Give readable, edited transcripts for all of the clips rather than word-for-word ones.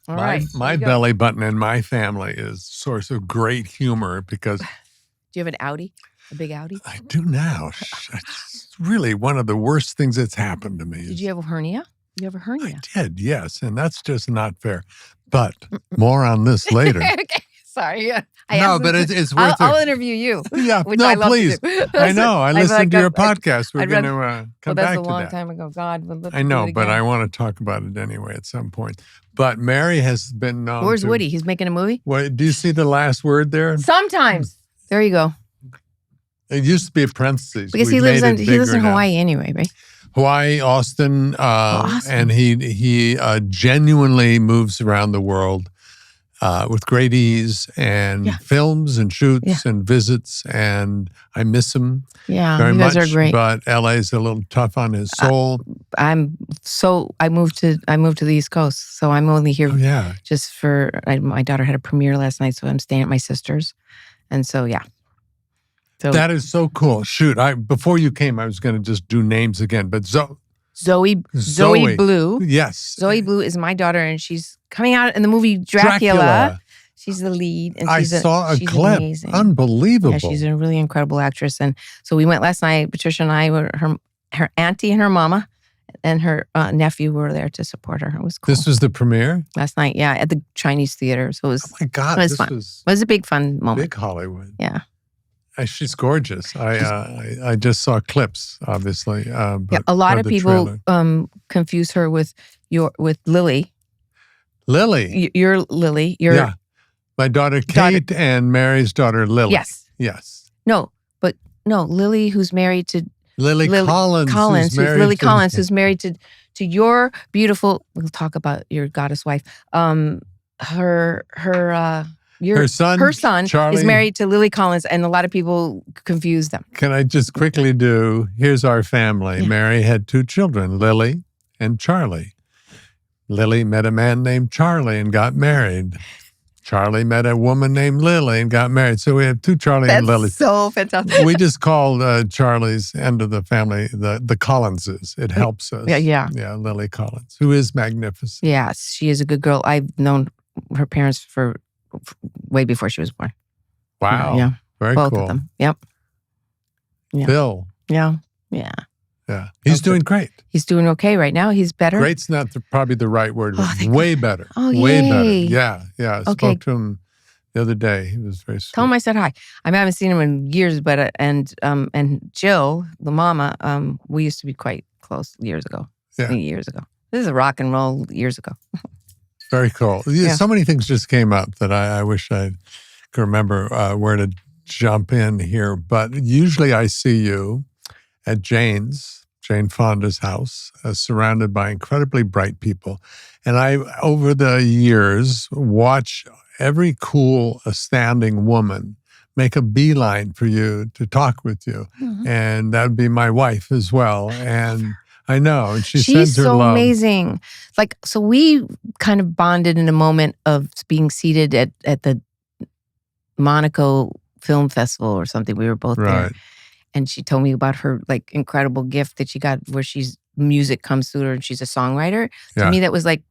All right. My belly button in my family is source of great humor because... Do you have an Audi? A big Audi? I do now. It's really one of the worst things that's happened to me. Did you have a hernia? You have a hernia. I did, yes. And that's just not fair. But more on this later. Okay. Sorry. No, but it's worth it. I'll interview you. Yeah, which no, I love please. To do. I know. I listened to your podcast. We're I'd going rather- to come back that's to a long that. time ago. God. I know, but I want to talk about it anyway at some point. But Mary has been known Where's Woody? He's making a movie? What, do you see the last word there? Sometimes. There you go. It used to be a parentheses. Because We've he lives made it in bigger now. Hawaii anyway, right? Hawaii, Austin, Austin. and he genuinely moves around the world with great ease and films and shoots and visits, and I miss him very you much. guys are great. But LA's a little tough on his soul. I moved to the East Coast, so I'm only here just for my daughter had a premiere last night, so I'm staying at my sister's, and so So that is so cool. Shoot, before you came, I was going to just do names again, but Zoe Blue. Yes. Zoe Blue is my daughter, and she's coming out in the movie Dracula. She's the lead. And I saw a clip. Amazing. Unbelievable. Yeah, she's a really incredible actress. And so we went last night. Patricia and I were her auntie and her mama and her nephew were there to support her. It was cool. This was the premiere? Last night, at the Chinese theater. So it was, oh my God, it was fun. It was a big fun moment. Big Hollywood. Yeah. She's gorgeous. I just saw clips, obviously. But a lot of people confuse her with Lily. Lily? You're Lily. My daughter Kate and Mary's daughter Lily. Yes. No, Lily, who's married to Lily Collins. Lily Collins, who's married to your beautiful. We'll talk about your goddess wife. Her son Charlie, is married to Lily Collins, and a lot of people confuse them. Can I just quickly here's our family. Yeah. Mary had 2 children, Lily and Charlie. Lily met a man named Charlie and got married. Charlie met a woman named Lily and got married. So we have 2 Charlie and Lily. That's so fantastic. We just called Charlie's end of the family the Collinses. It helps us. Yeah. Yeah, Lily Collins, who is magnificent. Yes, she is a good girl. I've known her parents for way before she was born. Wow. Yeah. Very both cool. Of them. Yep. Yeah. Bill. Yeah. He's doing great. He's doing okay right now. He's better. Great's not probably the right word. Way better. Oh, way yay. better. Yeah. I spoke to him the other day. He was very sweet. Tell him I said hi. I haven't seen him in years, but and Jill, the mama, we used to be quite close years ago. Yeah. Years ago. This is a rock and roll years ago. Very cool. So many things just came up that I wish I could remember where to jump in here. But usually I see you at Jane Fonda's house, surrounded by incredibly bright people. And I, over the years, watch every cool, astounding woman make a beeline for you to talk with you. Mm-hmm. And that would be my wife as well. And I know. And she sends her so love. Amazing. So we kind of bonded in a moment of being seated at the Monaco Film Festival or something. We were both there. And she told me about her incredible gift that she got where music comes through her and she's a songwriter. To me, that was like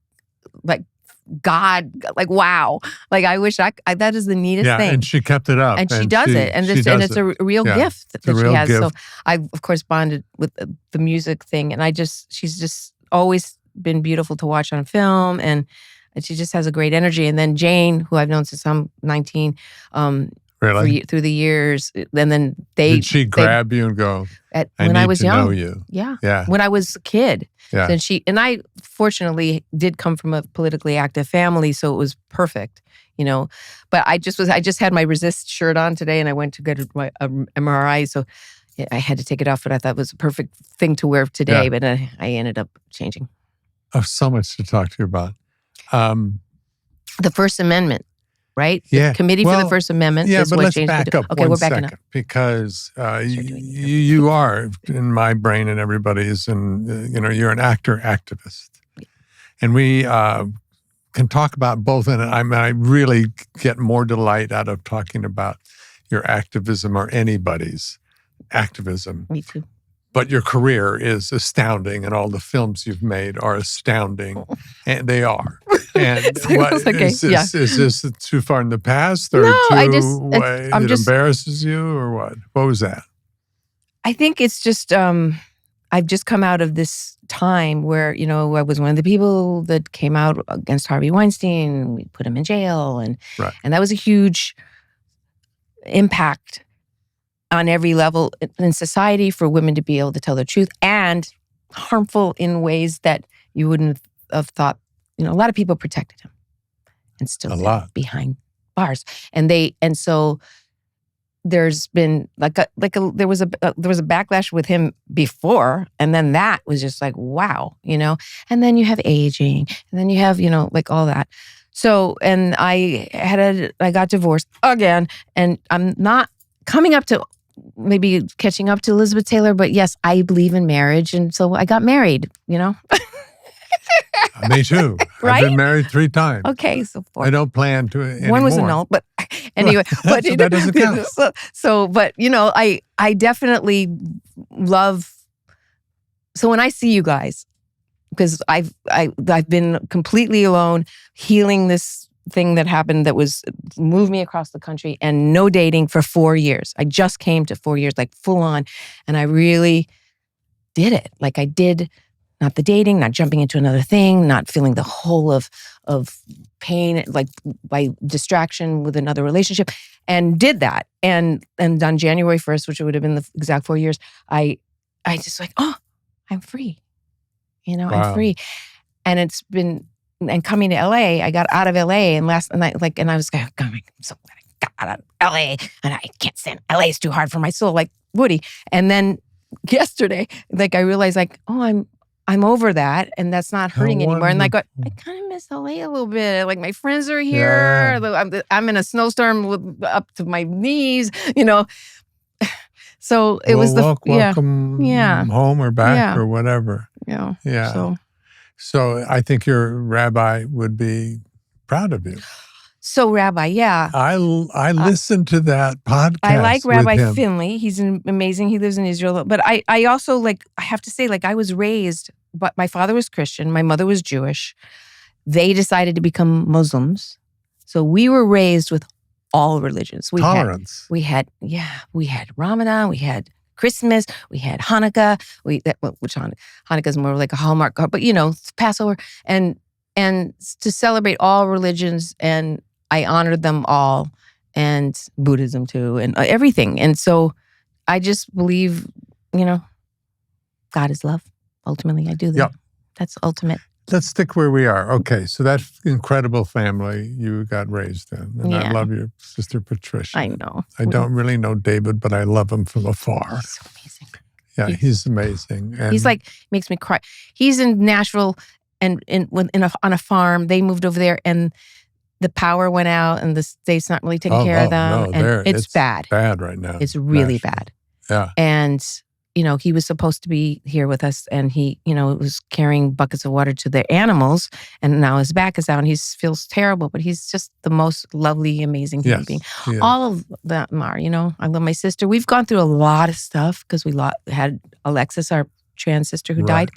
God, wow. I wish that is the neatest thing. And she kept it up. And she does it. And it's a real gift that she has. Gift. So I, of course, bonded with the music thing. And she's just always been beautiful to watch on film. And she just has a great energy. And then Jane, who I've known since I'm 19, really? Through the years, and then did she grab you and go? When I was young, know you. Yeah. When I was a kid, then I fortunately did come from a politically active family, so it was perfect, But I just had my Resist shirt on today, and I went to get my MRI, so I had to take it off. But I thought it was a perfect thing to wear today. But I ended up changing. Oh, so much to talk to you about. The First Amendment. Right? Yeah. The Committee for the First Amendment. Yeah, but let's back up okay, we're backing second, up. Because you are, in my brain and everybody's, and you're an activist. And we can talk about both. And I really get more delight out of talking about your activism or anybody's activism. Me too. But your career is astounding, and all the films you've made are astounding, and they are. And is this too far in the past, or it embarrasses you, or what? What was that? I think it's just I've just come out of this time where I was one of the people that came out against Harvey Weinstein. We put him in jail, and that was a huge impact on every level in society for women to be able to tell their truth, and harmful in ways that you wouldn't have thought. A lot of people protected him, and still behind bars, and so there's been there was a backlash with him before, and then that was just like wow, and then you have aging, and then you have all that. So, and I got divorced again, and I'm not coming up to maybe catching up to Elizabeth Taylor, but yes, I believe in marriage. And so I got married, Me too. Right? I've been married 3 times. Okay, so 4. I don't plan to anymore. One was a no, but anyway. But so that doesn't count. But I definitely love. So when I see you guys, because I've been completely alone, healing this thing that happened that moved me across the country, and no dating for 4 years. I just came to 4 years, like full on, and I really did it. Like I did, not the dating, not jumping into another thing, not feeling the whole of pain, like by distraction with another relationship, and did that. And on January 1st, which would have been the exact 4 years, I just I'm free. Wow. I'm free. And it's been. And coming to LA, I got out of LA, and I was like, I'm so glad I got out of LA, and I can't stand LA. It's too hard for my soul, like Woody. And then yesterday, I realized, I'm over that, and that's not hurting anymore. And I kind of miss LA a little bit. Like my friends are here. Yeah. I'm in a snowstorm up to my knees. So it was welcome home or back or whatever. Yeah. So I think your rabbi would be proud of you. So Rabbi, yeah. I listened to that podcast. I like Rabbi Finley. He's amazing. He lives in Israel. But I also I have to say, I was raised, but my father was Christian. My mother was Jewish. They decided to become Muslims. So we were raised with all religions. Tolerance. We had Ramadan. We had Christmas, we had Hanukkah, Hanukkah's more like a Hallmark, but Passover, and to celebrate all religions, and I honored them all, and Buddhism too, and everything. And so I just believe, God is love. Ultimately, I do that. Yep. That's ultimate. Let's stick where we are. Okay, so that incredible family you got raised in. And I love your sister Patricia. I know. I don't really know David, but I love him from afar. He's so amazing. Yeah, he's amazing. And he's makes me cry. He's in Nashville and on a farm. They moved over there, and the power went out, and the state's not really taking care of them. No, it's bad. Bad right now. It's really bad. Yeah. And he was supposed to be here with us, and he, was carrying buckets of water to the animals, and now his back is out, and he feels terrible, but he's just the most lovely, amazing human being. Yeah. All of them are, I love my sister. We've gone through a lot of stuff because we had Alexis, our trans sister, who died,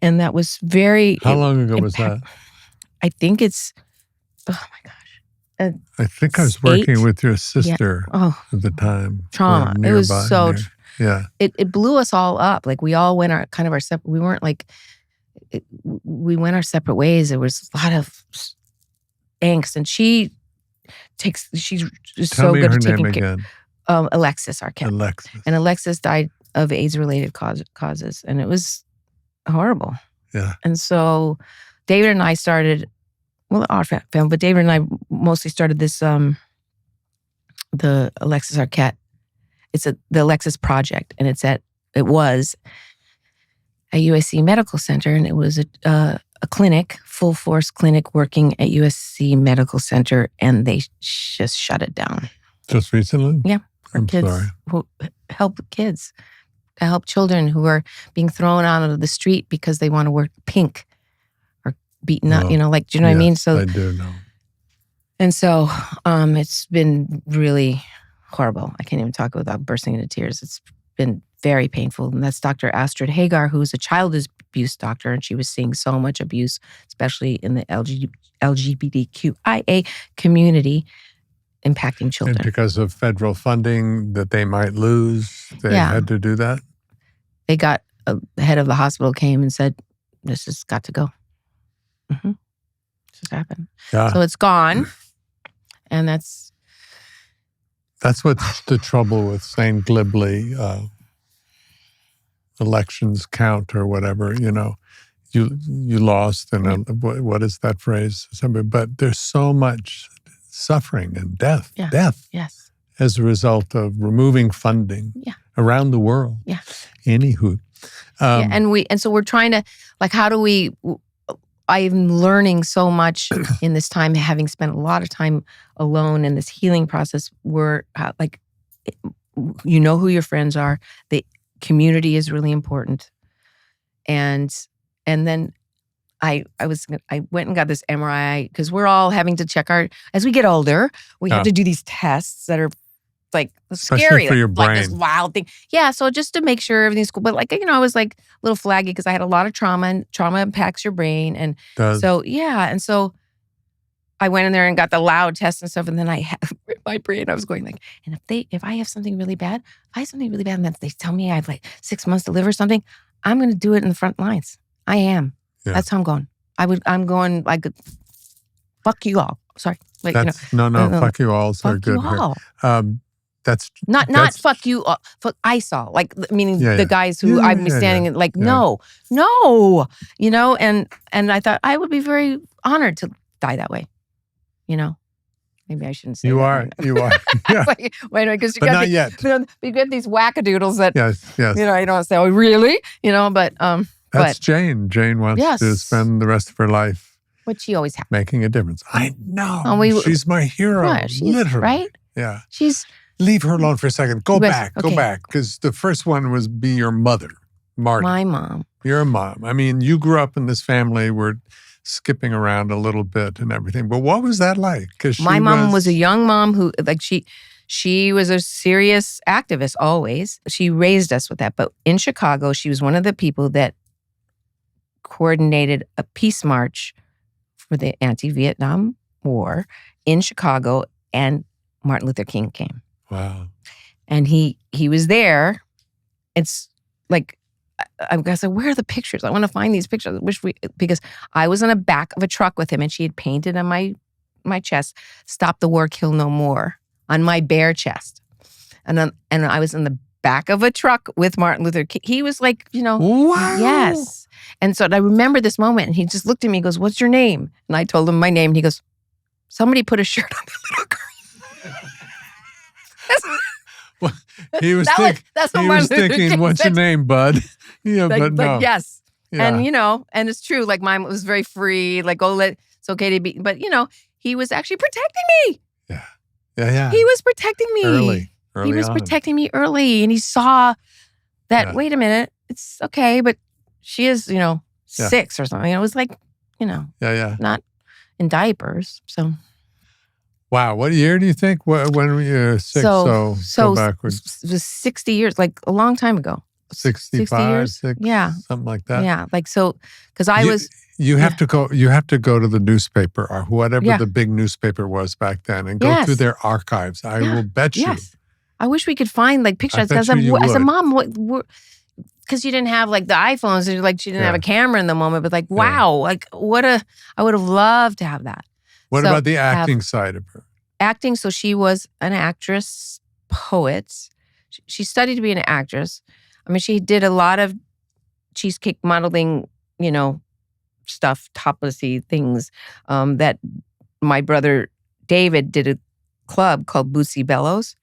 and that was very... How long ago was that? I think it's, oh my gosh. I think I was working with your sister at the time. Trauma. It was so... Yeah. It blew us all up. We all went our separate, we weren't we went our separate ways. There was a lot of angst, and she's so good at taking care. Alexis Arquette. Alexis. And Alexis died of AIDS-related causes, and it was horrible. Yeah. And so David and I started, our family, but David and I mostly started this, the Alexis Arquette. It's the Alexis Project, and it was at USC Medical Center, and it was a clinic, full force clinic working at USC Medical Center, and they just shut it down. Just recently? Yeah. I'm kids sorry. Who help kids, to help children who are being thrown out of the street because they want to wear pink or beaten up, do you know what I mean? So I do know. And so it's been really horrible. I can't even talk without bursting into tears. It's been very painful. And that's Dr. Astrid Hagar, who's a child abuse doctor, and she was seeing so much abuse, especially in the LGBTQIA community, impacting children. And because of federal funding that they might lose, they had to do that? They got, the head of the hospital came and said, this has got to go. Mm-hmm. This has happened. Yeah. So it's gone. And that's what's the trouble with saying glibly, elections count or whatever, you lost, and what is that phrase? But there's so much suffering and death as a result of removing funding around the world. Yeah. Anywho. And so we're trying to, how do we, I'm learning so much in this time, having spent a lot of time alone in this healing process, where you know who your friends are. The community is really important. And then I went and got this MRI, because we're all having to check as we get older, we have to do these tests that are especially scary. For your brain. This wild thing. Yeah, so just to make sure everything's cool. But I was a little flaggy because I had a lot of trauma, and trauma impacts your brain. And so I went in there and got the loud test and stuff. And then I had my brain, I was going and if I have something really bad, and then they tell me I have 6 months to live or something, I'm going to do it in the front lines. I am. Yeah. That's how I'm going. I'm going fuck you all. Sorry. Fuck you all. So fuck good. You all. That's not fuck you. Fuck ISOL, meaning the guys who I'm standing in. No, and I thought I would be very honored to die that way. Maybe I shouldn't say you that. You are. Yeah. Wait a minute, because you not yet. You get these wackadoodles that yes. You don't say, oh really? But that's Jane. Jane wants to spend the rest of her life, which she always has, making a difference. I know. She's my hero. Yeah, literally. Right? Yeah. Leave her alone for a second. Go back. Because the first one was be your mother, Marty. My mom. Your mom. I mean, you grew up in this family where skipping around a little bit and everything. But what was that like? Because my mom was a young mom who, she was a serious activist always. She raised us with that. But in Chicago, she was one of the people that coordinated a peace march for the anti-Vietnam War in Chicago, and Martin Luther King came. Wow. And he was there. It's I said, where are the pictures? I want to find these pictures. Because I was on the back of a truck with him, and she had painted on my chest, "Stop the War, Kill No More," on my bare chest. And I was in the back of a truck with Martin Luther King. He was wow. Yes. And so I remember this moment, and he just looked at me and goes, "What's your name?" And I told him my name, and he goes, "Somebody put a shirt on the little girl." Well, he was thinking, "What's your name, bud?" But no. Yes. Yeah. And it's trine mine was very free, it's okay to be, but he was actually protecting me. Yeah. He was protecting me. Early he was on. protecting me early, and he saw that, wait a minute, it's okay, but she is, 6 or something. It was not in diapers, so. Wow, what year do you think? When were you 6? So go backwards. It was 60 years, a long time ago. 65, 60 years? 6, yeah, something like that. Yeah, because I was. You have to go. You have to go to the newspaper or whatever the big newspaper was back then, and go through their archives. I will bet you. Yes, I wish we could find pictures. As a mom, because you didn't have the iPhones, she didn't have a camera in the moment. But wow, I would have loved to have that. What about the acting side of her? Acting. So she was an actress, poet. She studied to be an actress. I mean, she did a lot of cheesecake modeling, stuff, toplessy things. That my brother David did a club called Bootsy Bellows.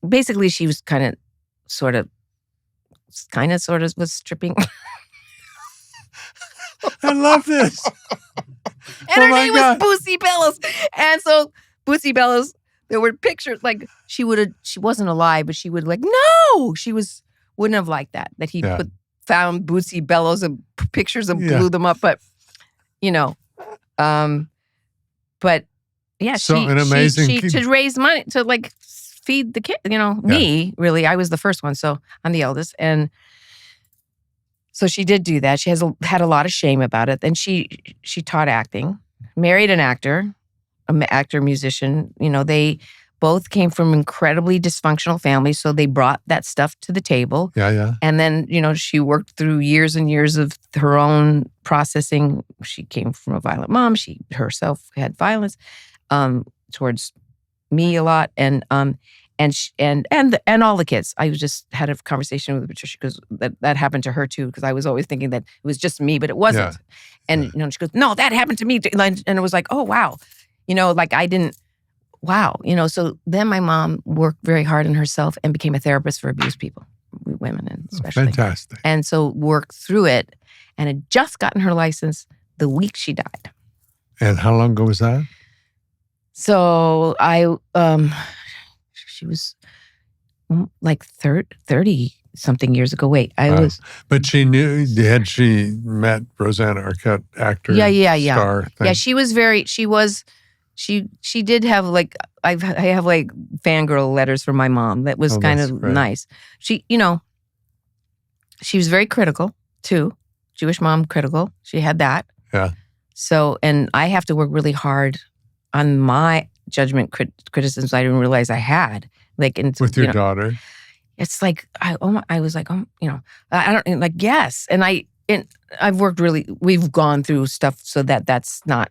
Basically, she was sort of was stripping. I love this. And her name was Bootsy Bellows. And so Bootsy Bellows, there were pictures, she wasn't alive, but she would no, wouldn't have liked that he found Bootsy Bellows and pictures and blew them up. But, but yeah, so an amazing she to raise money to feed the kid, me, really. I was the first one, so I'm the eldest. And so she did do that. She had a lot of shame about it. Then she taught acting, married an actor, musician. They both came from incredibly dysfunctional families, so they brought that stuff to the table. Yeah. And then, she worked through years and years of her own processing. She came from a violent mom. She herself had violence towards me a lot, and all the kids. I just had a conversation with Patricia because that happened to her too. Because I was always thinking that it was just me, but it wasn't. Yeah. And she goes, "No, that happened to me." And it was like, "Oh wow," I didn't. Wow, So then my mom worked very hard on herself and became a therapist for abused people, women and especially. Fantastic. And so worked through it, and had just gotten her license the week she died. And how long ago was that? So she was like 30 something years ago. Wait, I was. But she knew, had she met Rosanna Arquette, actor? Yeah. Star thing? Yeah, she did have like, I have like fangirl letters from my mom. That was kind of great. nice. She was very critical too. Jewish mom, critical. She had that. Yeah. So, and I have to work really hard on my judgment criticisms I didn't realize I had. Like, with your daughter. It's like I was like, I don't like, yes, and I've worked really. We've gone through stuff so that's not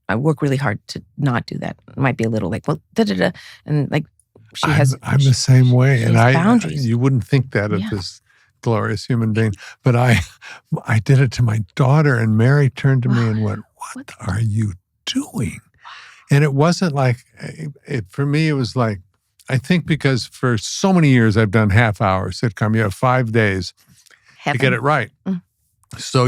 I work really hard to not do that. It might be a little like, well, and like she has. I'm the same way, and boundaries. You wouldn't think that of this glorious human being, but I did it to my daughter, and Mary turned to me and went, "What are you doing?" And it wasn't like for me. It was like, I think because for so many years I've done half-hour sitcom. You have 5 days to get it right. So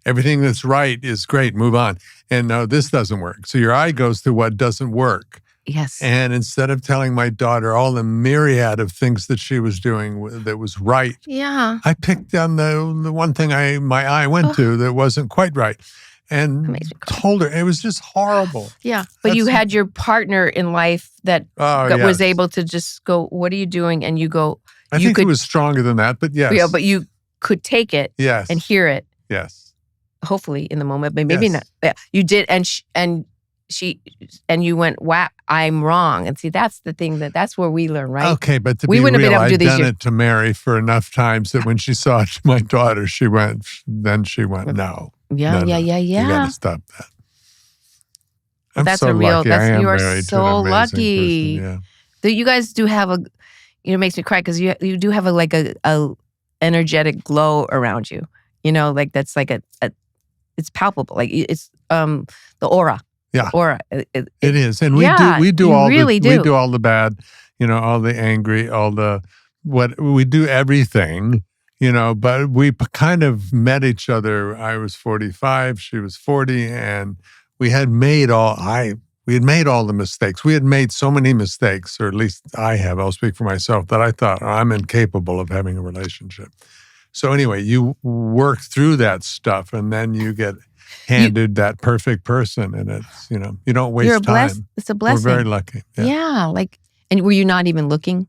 everything that's right is great, move on. And no, this doesn't work. So your eye goes to what doesn't work. Yes. And instead of telling my daughter all the myriad of things that she was doing that was right, I picked on the one thing my eye went to that wasn't quite right. And told her it was just horrible. Yeah, but you had your partner in life that was able to just go, "What are you doing?" And you go, I think it was stronger than that, but yes. Yeah, but you could take it and hear it. Yes. Hopefully in the moment, but maybe not. Yeah, you did, and you went, "Wow, I'm wrong." And see, that's the thing that's where we learn, right? Okay, but to be real, I'd done it to Mary for enough times that when she saw it to my daughter, she went, "No." Yeah. You got to stop that. I'm so real. lucky. You are married so to an amazing lucky. person, yeah. You guys do have it makes me cry because you do have a energetic glow around you. Like that's like it's palpable. Like it's the aura. Yeah, the aura. It is, and we do all the bad. All the angry, all the we do everything. But we kind of met each other. I was 45, she was 40, and we had made all the mistakes. We had made so many mistakes, or at least I have, I'll speak for myself, that I thought, I'm incapable of having a relationship. So anyway, you work through that stuff, and then you get handed that perfect person, and it's, you don't waste time. It's a blessing. We're very lucky. Yeah, and were you not even looking?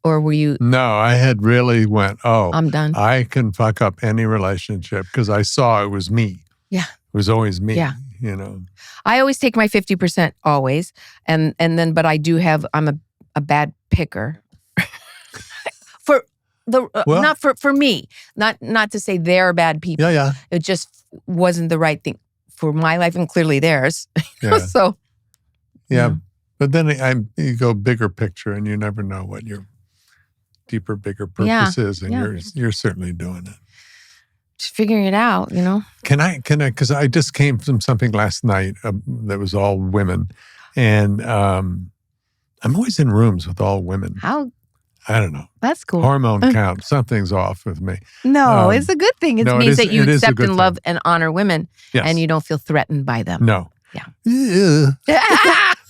Or were you? No, I had really went, I'm done. I can fuck up any relationship because I saw it was me. Yeah. It was always me. Yeah. I always take my 50% always. And then, but I'm a bad picker. Not for me. Not to say they're bad people. Yeah. It just wasn't the right thing for my life and clearly theirs. Yeah. So. Yeah. But then you go bigger picture and you never know what your deeper, bigger purpose is, and you're certainly doing it. Just figuring it out, Can I? Because I just came from something last night that was all women, and I'm always in rooms with all women. How? I don't know. That's cool. Hormone count. Something's off with me. No, it's a good thing. It means that you accept and love and honor women, and you don't feel threatened by them. No. Yeah.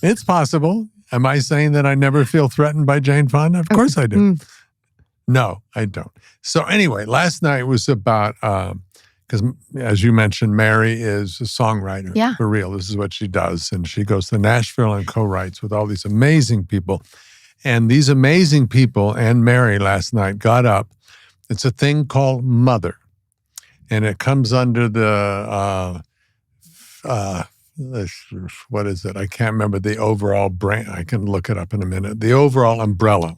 It's possible. Am I saying that I never feel threatened by Jane Fonda? Of course I do. No, I don't. So anyway, last night was about because as you mentioned, Mary is a songwriter. Yeah. For real. This is what she does. And she goes to Nashville and co-writes with all these amazing people. And these amazing people and Mary last night got up. It's a thing called Mother. And it comes under the, what is it? I can't remember the overall brand. I can look it up in a minute. The overall umbrella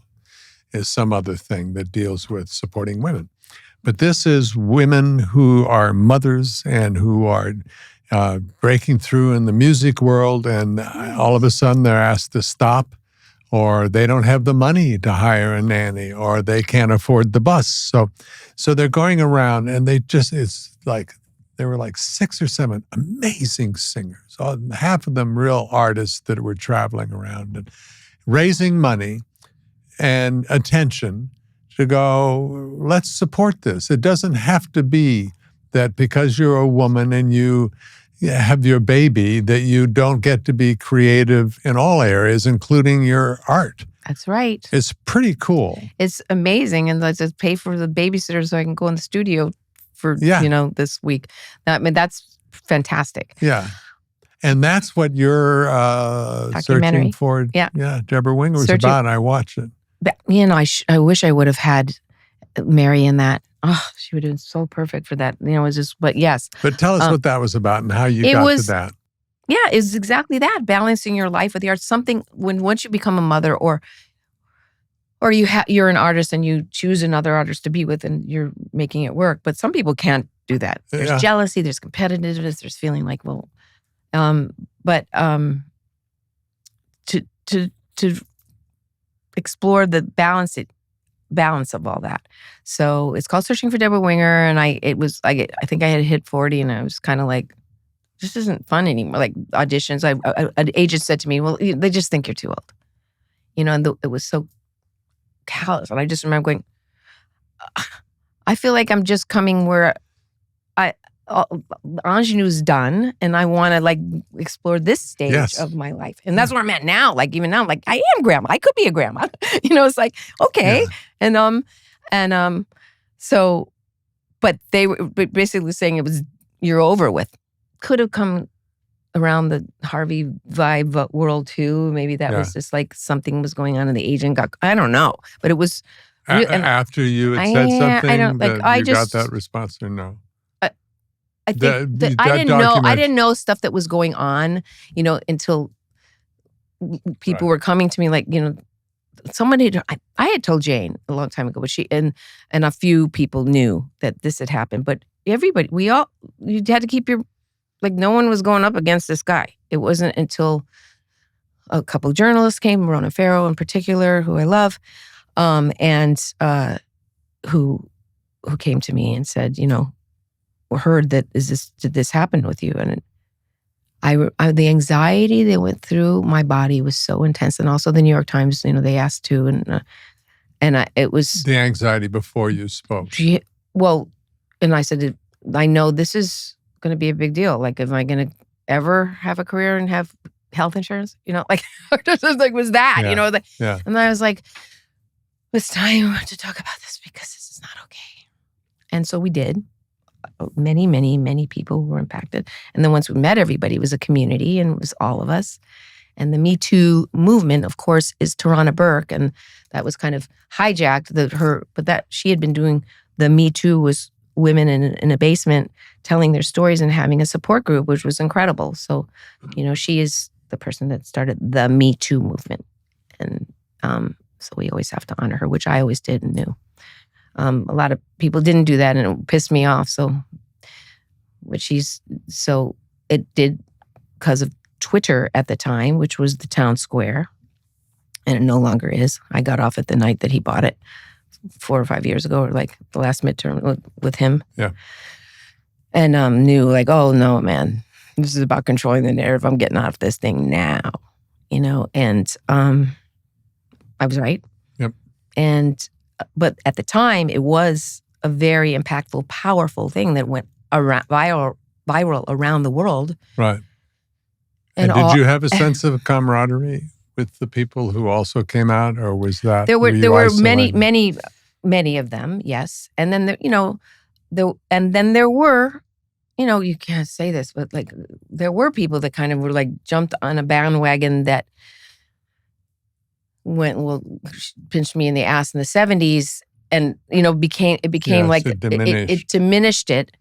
is some other thing that deals with supporting women. But this is women who are mothers and who are breaking through in the music world, and all of a sudden they're asked to stop, or they don't have the money to hire a nanny, or they can't afford the bus. So they're going around, and it's like there were like 6 or 7 amazing singers, half of them real artists that were traveling around and raising money and attention to go, let's support this. It doesn't have to be that because you're a woman and you have your baby that you don't get to be creative in all areas, including your art. That's right. It's pretty cool. It's amazing. And let's just pay for the babysitter so I can go in the studio for, this week. That's fantastic. Yeah. And that's what your searching for, Deborah Winger was about. I watched it. But, I wish I would have had Mary in that. Oh, she would have been so perfect for that. It was just, but yes. But tell us what that was about and how you got to that. Yeah, it's exactly that. Balancing your life with the arts. Something once you become a mother or you're an artist and you choose another artist to be with and you're making it work. But some people can't do that. There's jealousy, there's competitiveness, there's feeling like, to explore the balance of all that. So it's called Searching for Deborah Winger, and I think I had hit 40, and I was kind of like, this isn't fun anymore. Like auditions, an agent said to me, "Well, they just think you're too old," and it was so callous. And I just remember going, I feel like I'm just coming where ingenue's done, and I want to explore this stage of my life, and that's where I'm at now. Like even now, I'm like, I am grandma. I could be a grandma. It's like okay, so, but they were basically saying it was you're over with. Could have come around the Harvey vibe world too. Maybe that was just like something was going on, and the agent I don't know, but it was after you had said something. I don't like. You got that response or no? I think I didn't know stuff that was going on, until people were coming to me like, somebody, I had told Jane a long time ago, but she, and a few people knew that this had happened, but everybody, you had to keep no one was going up against this guy. It wasn't until a couple of journalists came, Ronan Farrow in particular, who I love, and who came to me and said, heard that did this happen with you? And the anxiety they went through my body was so intense. And also the New York Times, they asked too. And it was the anxiety before you spoke. And I said, I know this is going to be a big deal. Like, am I going to ever have a career and have health insurance? Was that, And I was like, it's time to talk about this because this is not okay. And so we did. Many, many, many people were impacted. And then once we met everybody, it was a community and it was all of us. And the Me Too movement, of course, is Tarana Burke. And that was kind of hijacked but that she had been doing the Me Too was women in a basement telling their stories and having a support group, which was incredible. So, she is the person that started the Me Too movement. And so we always have to honor her, which I always did and knew. A lot of people didn't do that, and it pissed me off. So it did because of Twitter at the time, which was the town square, and it no longer is. I got off it the night that he bought it 4 or 5 years ago, or like the last midterm with him. Yeah, and knew oh no, man, this is about controlling the narrative. I'm getting off this thing now, and I was right. Yep, but at the time, it was a very impactful, powerful thing that went viral around the world. Right. And did you have a sense of camaraderie with the people who also came out, or was that there were many of them, yes. And then then there were, you can't say this, but like there were people that kind of were like jumped on a bandwagon that pinched me in the ass in the 70s, and became like it diminished. It diminished it.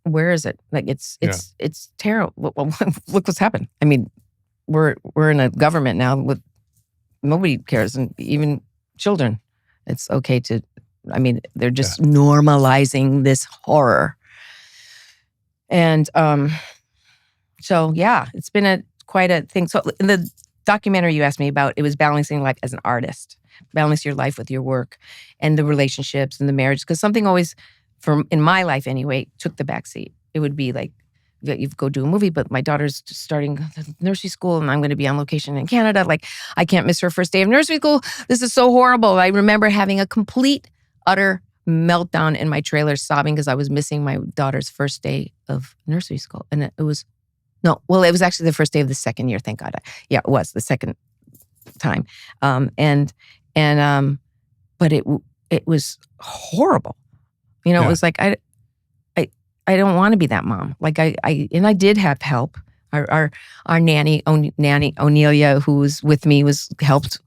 Where is it? Like it's terrible. Look what's happened. I mean, we're in a government now with nobody cares, and even children. It's okay to. I mean, they're just normalizing this horror, and so it's been quite a thing. So in the documentary you asked me about, it was balancing life as an artist, balance your life with your work, and the relationships and the marriage. Because something always, in my life anyway, took the backseat. It would be like, you go do a movie, but my daughter's just starting nursery school and I'm going to be on location in Canada. Like, I can't miss her first day of nursery school. This is so horrible. I remember having a complete, utter meltdown in my trailer, sobbing because I was missing my daughter's first day of nursery school. And it was actually the first day of the second year, thank God. Yeah, it was the second time. But it was horrible. It was like, I don't want to be that mom. Like I did have help. Our nanny Onelia, who was with me, helped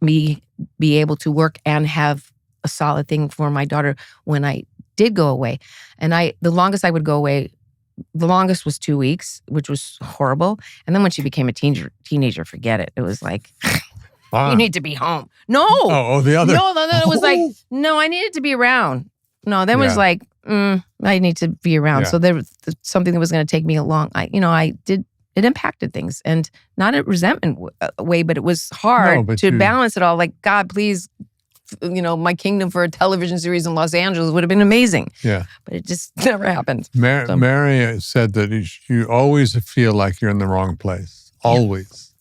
me be able to work and have a solid thing for my daughter when I did go away. And the longest I would go away, the longest was 2 weeks, which was horrible. And then when she became a teenager, forget it. It was like, you need to be home. No. Oh, the other. No, it was like, no, I needed to be around. No, then it was like, I need to be around. So there was something that was going to take me along. It impacted things, and not a resentment way, but it was hard to balance it all. Like, God, please, my kingdom for a television series in Los Angeles would have been amazing. Yeah. But it just never happened. Mary said that you always feel like you're in the wrong place. Always.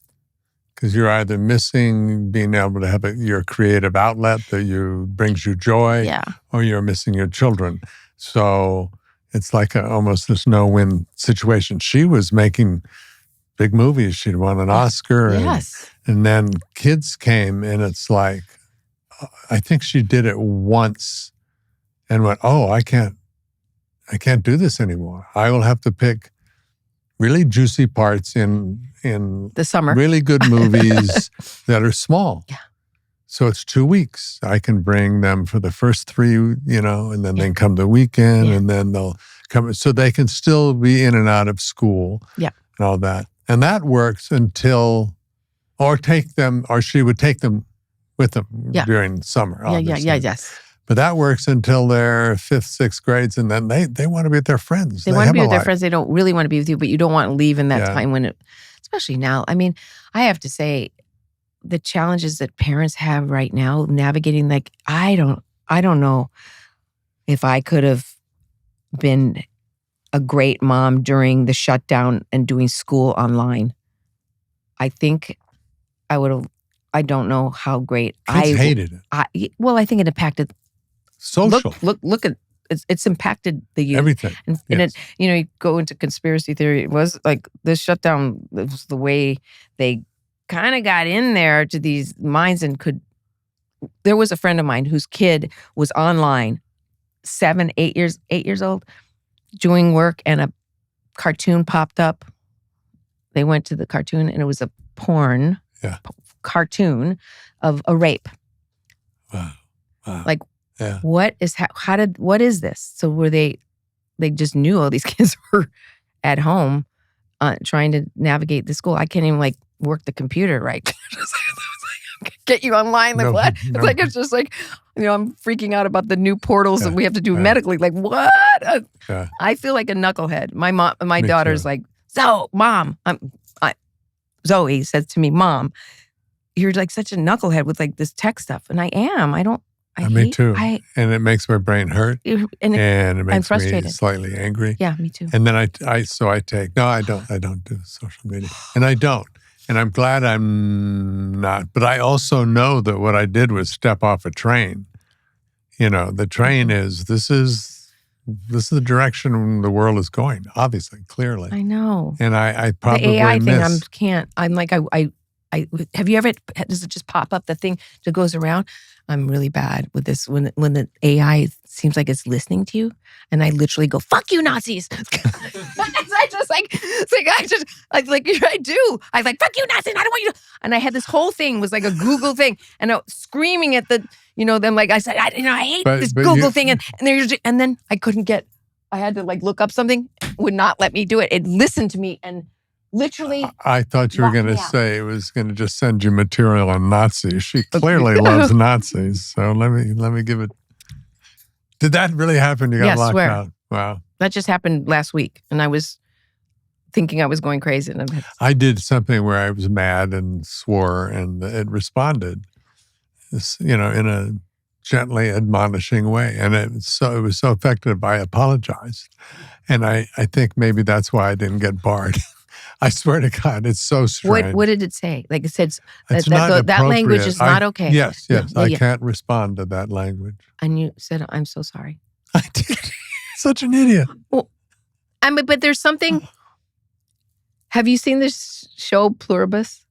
Because you're either missing being able to have your creative outlet that brings you joy, or you're missing your children. So it's like almost this no-win situation. She was making big movies. She'd won an Oscar. And then kids came, and it's like, I think she did it once and went, I can't do this anymore. I will have to pick really juicy parts in the summer, really good movies that are small. Yeah. So it's 2 weeks. I can bring them for the first 3, and then they come the weekend, and then they'll come. So they can still be in and out of school, and all that. And that works until, or she would take them with them during summer. Yes. But that works until their 5th, 6th grades, and then they want to be with their friends. They want to be with their friends. They don't really want to be with you, but you don't want to leave in that time when especially now. I mean, I have to say, the challenges that parents have right now navigating, like, I don't know if I could have been a great mom during the shutdown and doing school online. I think I would have. I don't know how great. Kids hated it. I think it impacted. Social. Look at it's impacted the youth. Everything. And it, you go into conspiracy theory. It was like this shutdown was the way they kind of got in there to these minds and could. There was a friend of mine whose kid was online, 8 years old, doing work, and a cartoon popped up. They went to the cartoon, and it was a porn cartoon of a rape. Wow. Like, what is this? So were they just knew all these kids were at home trying to navigate the school. I can't even work the computer right. Get you online, what? No. It's just I'm freaking out about the new portals that we have to do medically. Like, what? I feel like a knucklehead. My daughter's too. So, Mom, Zoe says to me, Mom, you're such a knucklehead with this tech stuff. And I am. Me too. And it makes my brain hurt. And it makes me slightly angry. Yeah, me too. And then I don't do social media. And I don't. And I'm glad I'm not. But I also know that what I did was step off a train. The train this is the direction the world is going, obviously, clearly. I know. And I probably the AI thing, have you ever, does it just pop up, the thing that goes around? I'm really bad with this when the AI seems like it's listening to you, and I literally go, "Fuck you, Nazis!" I do. I was like, "Fuck you, Nazis! I don't want you to." And I had this whole thing was like a Google thing, and I was screaming at the, them like I said, I hate this Google thing, and then I couldn't get. I had to like look up something, would not let me do it. It listened to me and. Literally, I thought you were going to say it was going to just send you material on Nazis. She clearly loves Nazis, so let me give it. Did that really happen? You got locked out. Wow, that just happened last week, and I was thinking I was going crazy. And I did something where I was mad and swore, and it responded, in a gently admonishing way, and it was so effective. I apologized, and I think maybe that's why I didn't get barred. I swear to God, it's so strange. What did it say? Like it said, that language is not okay. Yes. I can't respond to that language. And you said, "I'm so sorry." I did. Such an idiot. Well, but there's something. Have you seen this show Pluribus?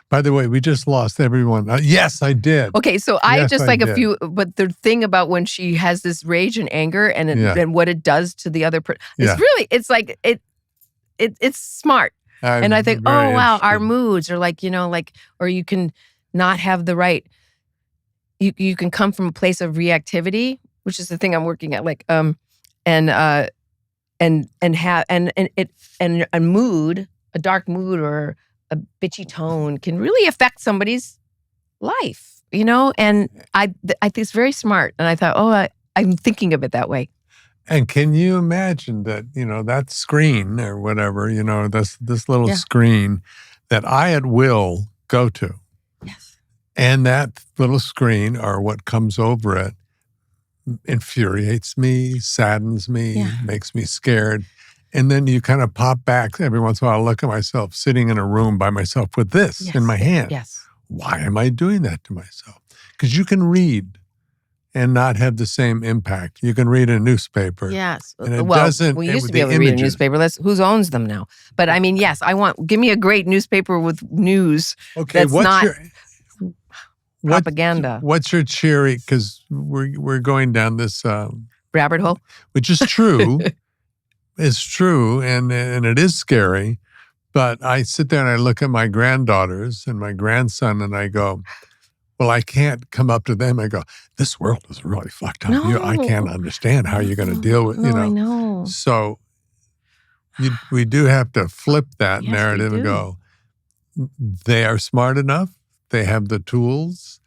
By the way, we just lost everyone. Yes, I did. Okay, so I just like a few, but the thing about when she has this rage and anger and what it does to the other person, it's like it's smart. And I think, oh, wow, our moods are like, or you can not have the right, you can come from a place of reactivity, which is the thing I'm working at, like, and a mood, a dark mood or a bitchy tone can really affect somebody's life, and I think it's very smart. And I thought, I'm thinking of it that way. And can you imagine that, that screen or whatever, this little screen that I at will go to. Yes. And that little screen or what comes over it infuriates me, saddens me, makes me scared. And then you kind of pop back every once in a while, I look at myself sitting in a room by myself with this in my hand. Yes. Why am I doing that to myself? Because you can read and not have the same impact. You can read a newspaper. Yes. And it doesn't. We used to be able to read a newspaper. Who owns them now? But I mean, yes, give me a great newspaper with news. Okay, that's not propaganda. What's your cheery, because we're going down this rabbit hole, which is true. It's true, and it is scary. But I sit there and I look at my granddaughters and my grandson, and I go, well, I can't come up to them and go, this world is really fucked up. No. I can't understand how you're going to deal with, I know. So we do have to flip that narrative and go, they are smart enough. They have the tools.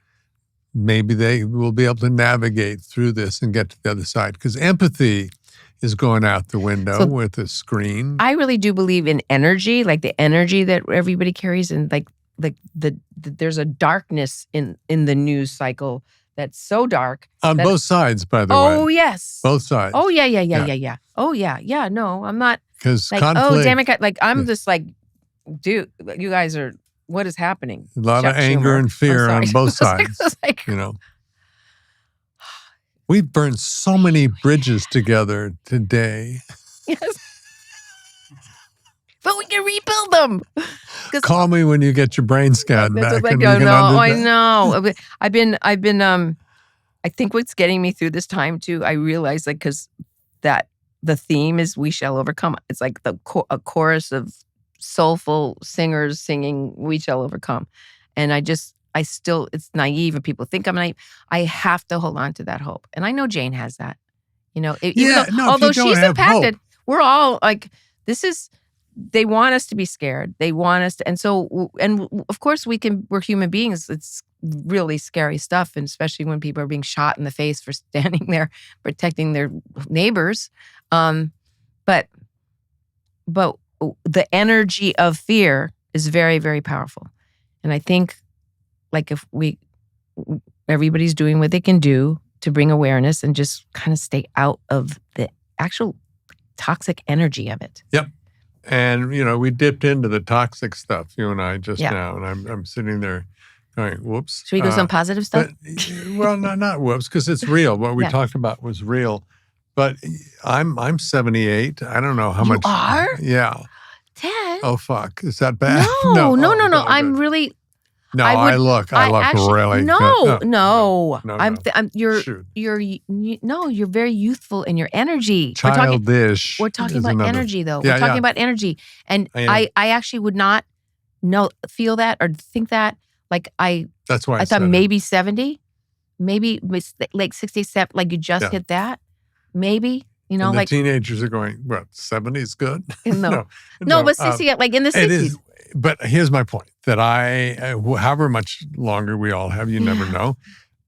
Maybe they will be able to navigate through this and get to the other side. Because empathy is going out the window with a screen. I really do believe in energy, like the energy that everybody carries, and like there's a darkness in the news cycle that's so dark. On both sides, by the way. Oh, yes. Both sides. Oh, yeah. Oh, yeah. No, I'm not. Because like, conflict. Oh, damn it. Like, I'm just like, dude, you guys are, what is happening? A lot of anger and fear on both sides. We've burned so many bridges together today. Yes. But we can rebuild them. Call me when you get your brain scan back. I know. I've been. I think what's getting me through this time too. I realize because that the theme is "We shall overcome." It's like a chorus of soulful singers singing "We shall overcome," and it's naive, and people think I'm naive. I have to hold on to that hope, and I know Jane has that. Although she's impacted, we're all like, this is. They want us to be scared. They want us to, and of course we're human beings. It's really scary stuff, and especially when people are being shot in the face for standing there protecting their neighbors. But the energy of fear is very, very powerful. And I think like if everybody's doing what they can do to bring awareness and just kind of stay out of the actual toxic energy of it. Yep. And, we dipped into the toxic stuff, you and I, just now. And I'm sitting there going, whoops. Should we go some positive stuff? Well, not whoops, because it's real. What we talked about was real. But I'm 78. I don't know how much. You are? Yeah. Ted. Oh, fuck. Is that bad? No. Oh, I'm really. No, I look really good. No. You're very youthful in your energy. Childish. We're talking about energy, though. We're talking about energy, and I actually would not feel that or think that. Like That's why I thought maybe 70, maybe like 67. Like you just hit that, maybe. You know, and like the teenagers are going, what, 70 is good? No, but 60, like in the 60s. It is, but here's my point, that however much longer we all have, you never know,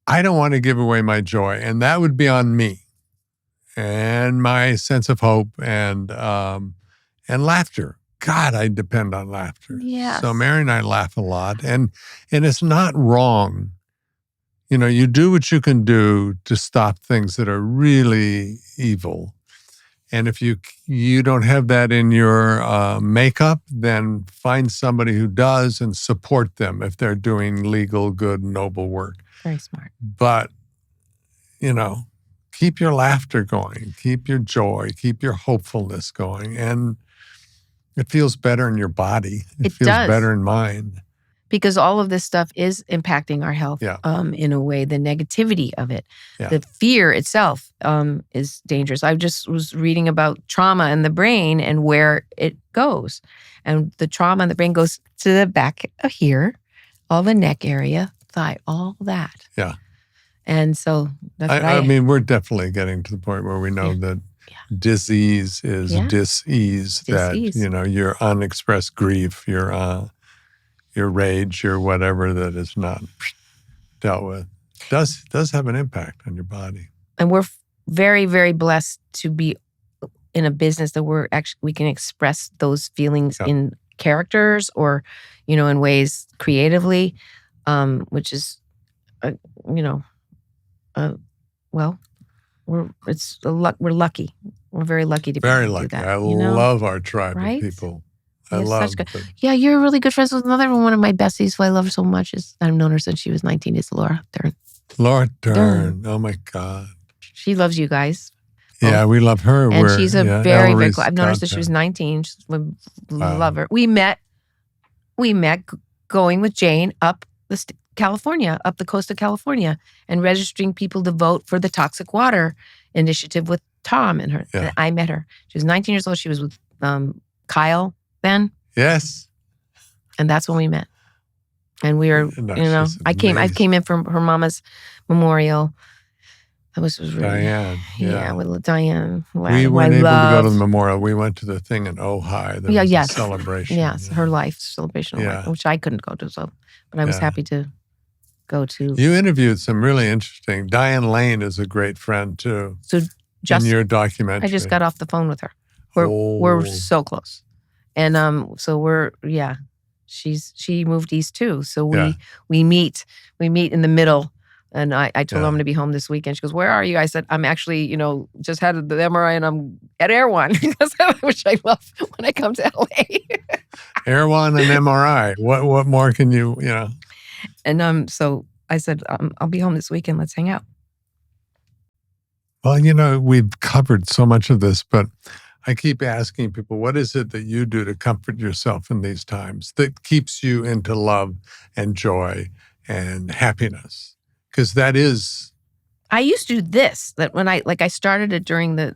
I don't want to give away my joy. And that would be on me and my sense of hope and laughter. God, I depend on laughter. Yes. So Mary and I laugh a lot. And it's not wrong. You know, you do what you can do to stop things that are really evil. And if you don't have that in your makeup, then find somebody who does and support them if they're doing legal, good, noble work. Very smart. But, you know, keep your laughter going, keep your joy, keep your hopefulness going. And it feels better in your body. It feels better in mind. Because all of this stuff is impacting our health in a way, the negativity of it. Yeah. The fear itself is dangerous. I just was reading about trauma in the brain and where it goes. And the trauma in the brain goes to the back of here, all the neck area, thigh, all that. Yeah. And so that's what I mean, we're definitely getting to the point where we know that disease is dis-ease, that, you know, your unexpressed grief, your rage, your whatever that is not dealt with does have an impact on your body. And we're very, very blessed to be in a business that we can express those feelings in characters or, you know, in ways creatively, which is, we're lucky. We're very lucky to be able to do that. I love our tribe of people. You're really good friends with another one of my besties who I love so much. I've known her since she was 19. Is Laura Dern. Laura Dern. Oh my God. She loves you guys. Yeah, we love her. And she's a very, very cool. I've known her since she was 19. Love her. We met going with Jane up California, up the coast of California, and registering people to vote for the Toxic Water Initiative with Tom and her. Yeah. And I met her. She was 19 years old. She was with Kyle then. Yes. And that's when we met. And we were, I came in from her mama's memorial. That was really, Diane. Yeah, with Diane. We weren't able to go to the memorial. We went to the thing in Ojai. The celebration. Yes, her life celebration, which I couldn't go to. But I was happy to go to. You interviewed some really interesting. Diane Lane is a great friend too. So in your documentary. I just got off the phone with her. We're so close. And she moved east too. So we meet in the middle. And I told her I'm going to be home this weekend. She goes, "Where are you?" I said, "I'm actually, just had the MRI and I'm at Erewhon," which I love when I come to LA. Erewhon and MRI. What more can you? And so I said, "I'll be home this weekend. Let's hang out." Well, we've covered so much of this, but I keep asking people, what is it that you do to comfort yourself in these times that keeps you into love and joy and happipiness? Because that is... I used to do this, that when I started it during the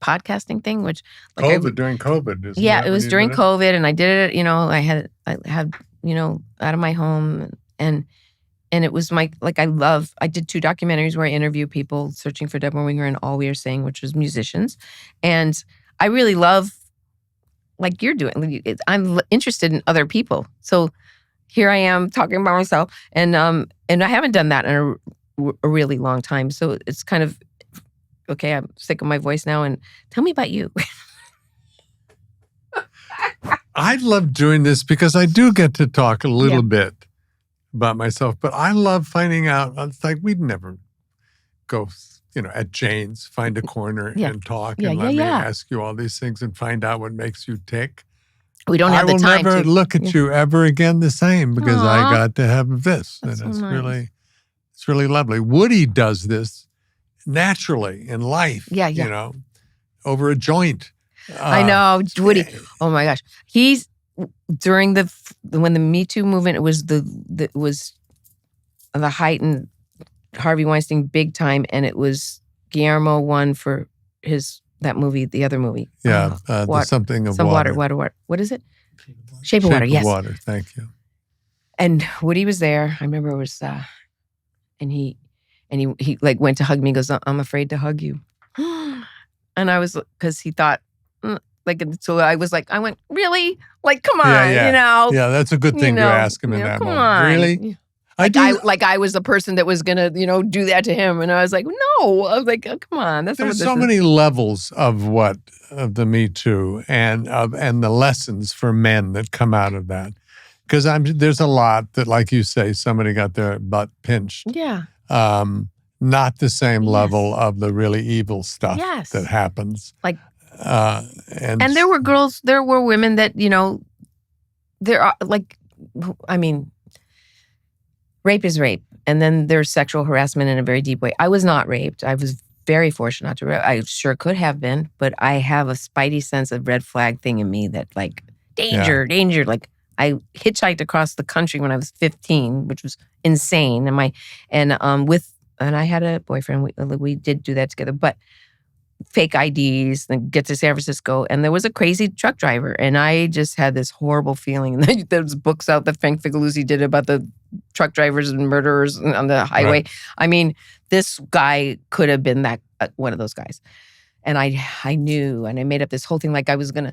podcasting thing, which... during COVID. It was during COVID, and I did it, I had out of my home, and it was I did 2 documentaries where I interview people searching for Deborah Winger and All We Are Saying, which was musicians. And I really love, like you're doing, I'm interested in other people. So here I am talking about myself, and I haven't done that in a really long time. So it's kind of, okay, I'm sick of my voice now, and tell me about you. I love doing this because I do get to talk a little bit about myself, but I love finding out. It's like we'd never go, at Jane's, find a corner and talk and let me ask you all these things and find out what makes you tick. We don't have the time. I will never look at you ever again the same because I got to have this, and it's nice. It's really lovely. Woody does this naturally in life. Over a joint. I know, Woody. Oh my gosh, during when the Me Too movement, it was the height and Harvey Weinstein big time, and it was Guillermo won for that movie, the other movie. Yeah, something of water. What is it? Shape of Water. Yes. Water. Thank you. And Woody was there. I remember it was, and he like went to hug me. He goes, "I'm afraid to hug you," and I was, because he thought. So I was like, I went, really? Like, come on, you know? Yeah, that's a good thing to ask him in that moment. On. Really? I was the person that was gonna, do that to him, and I was like, no. I was like, oh, come on. There's so many levels of the Me Too and the lessons for men that come out of that, because there's a lot that, like you say, somebody got their butt pinched. Yeah. Not the same level of the really evil stuff that happens. Like. And there were women that, there are rape is rape. And then there's sexual harassment in a very deep way. I was not raped. I was very fortunate not to rape. I sure could have been, but I have a spidey sense of red flag thing in me that like, danger. Like I hitchhiked across the country when I was 15, which was insane. And I had a boyfriend. We did do that together, but fake IDs, and get to San Francisco, and there was a crazy truck driver, and I just had this horrible feeling. And there's books out that Frank Figliuzzi did about the truck drivers and murderers on the highway. Right. I mean, this guy could have been that one of those guys. And I knew, and I made up this whole thing like I was gonna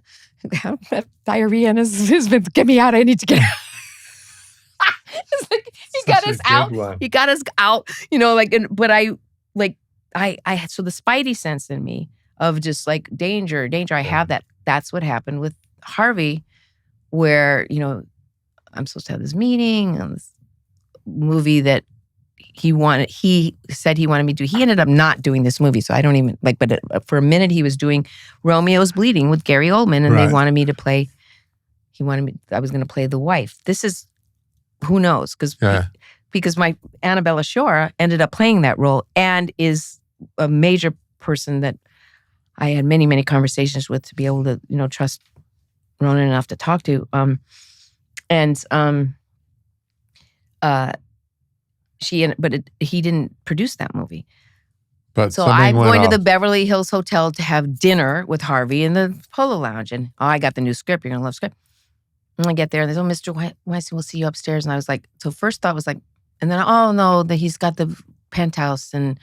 have diarrhea, and his been, get me out. I need to get out. It's like he got us out. He got us out. But so the spidey sense in me of just like danger. I have that. That's what happened with Harvey, where, I'm supposed to have this meeting on this movie that he said he wanted me to do. He ended up not doing this movie. So I don't even but for a minute he was doing Romeo's Bleeding with Gary Oldman, and they wanted me to play, I was going to play the wife. This is, who knows? Because my Annabella Shore ended up playing that role and is a major person that I had many, many conversations with to be able to, trust Ronan enough to talk to. He didn't produce that movie. But so I'm going to the Beverly Hills Hotel to have dinner with Harvey in the Polo Lounge, and I got the new script. You're gonna love script. And I get there, and they say, "Oh, Mr. Weinstein, we'll see you upstairs." And I was like, so first thought was like, and then, oh no, that he's got the penthouse, and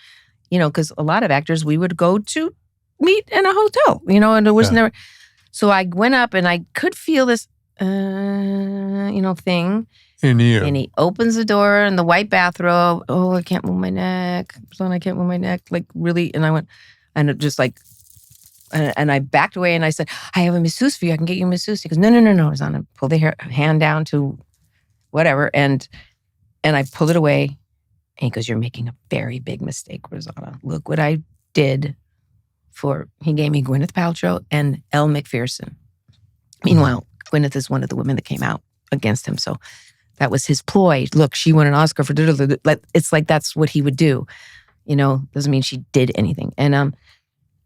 because a lot of actors, we would go to meet in a hotel, and it was never. So I went up and I could feel this, thing. In you. And he opens the door in the white bathrobe. Oh, I can't move my neck. Son, I can't move my neck. Like really. And I went, and it just like, and I backed away and I said, I have a masseuse for you. I can get you a masseuse. He goes, no. Rosanna, pull the hand down to whatever. And I pulled it away. And he goes, you're making a very big mistake, Rosanna. Look what I did he gave me Gwyneth Paltrow and Elle Macpherson. Meanwhile, Gwyneth is one of the women that came out against him. So that was his ploy. Look, she won an Oscar for, it's like that's what he would do. Doesn't mean she did anything. And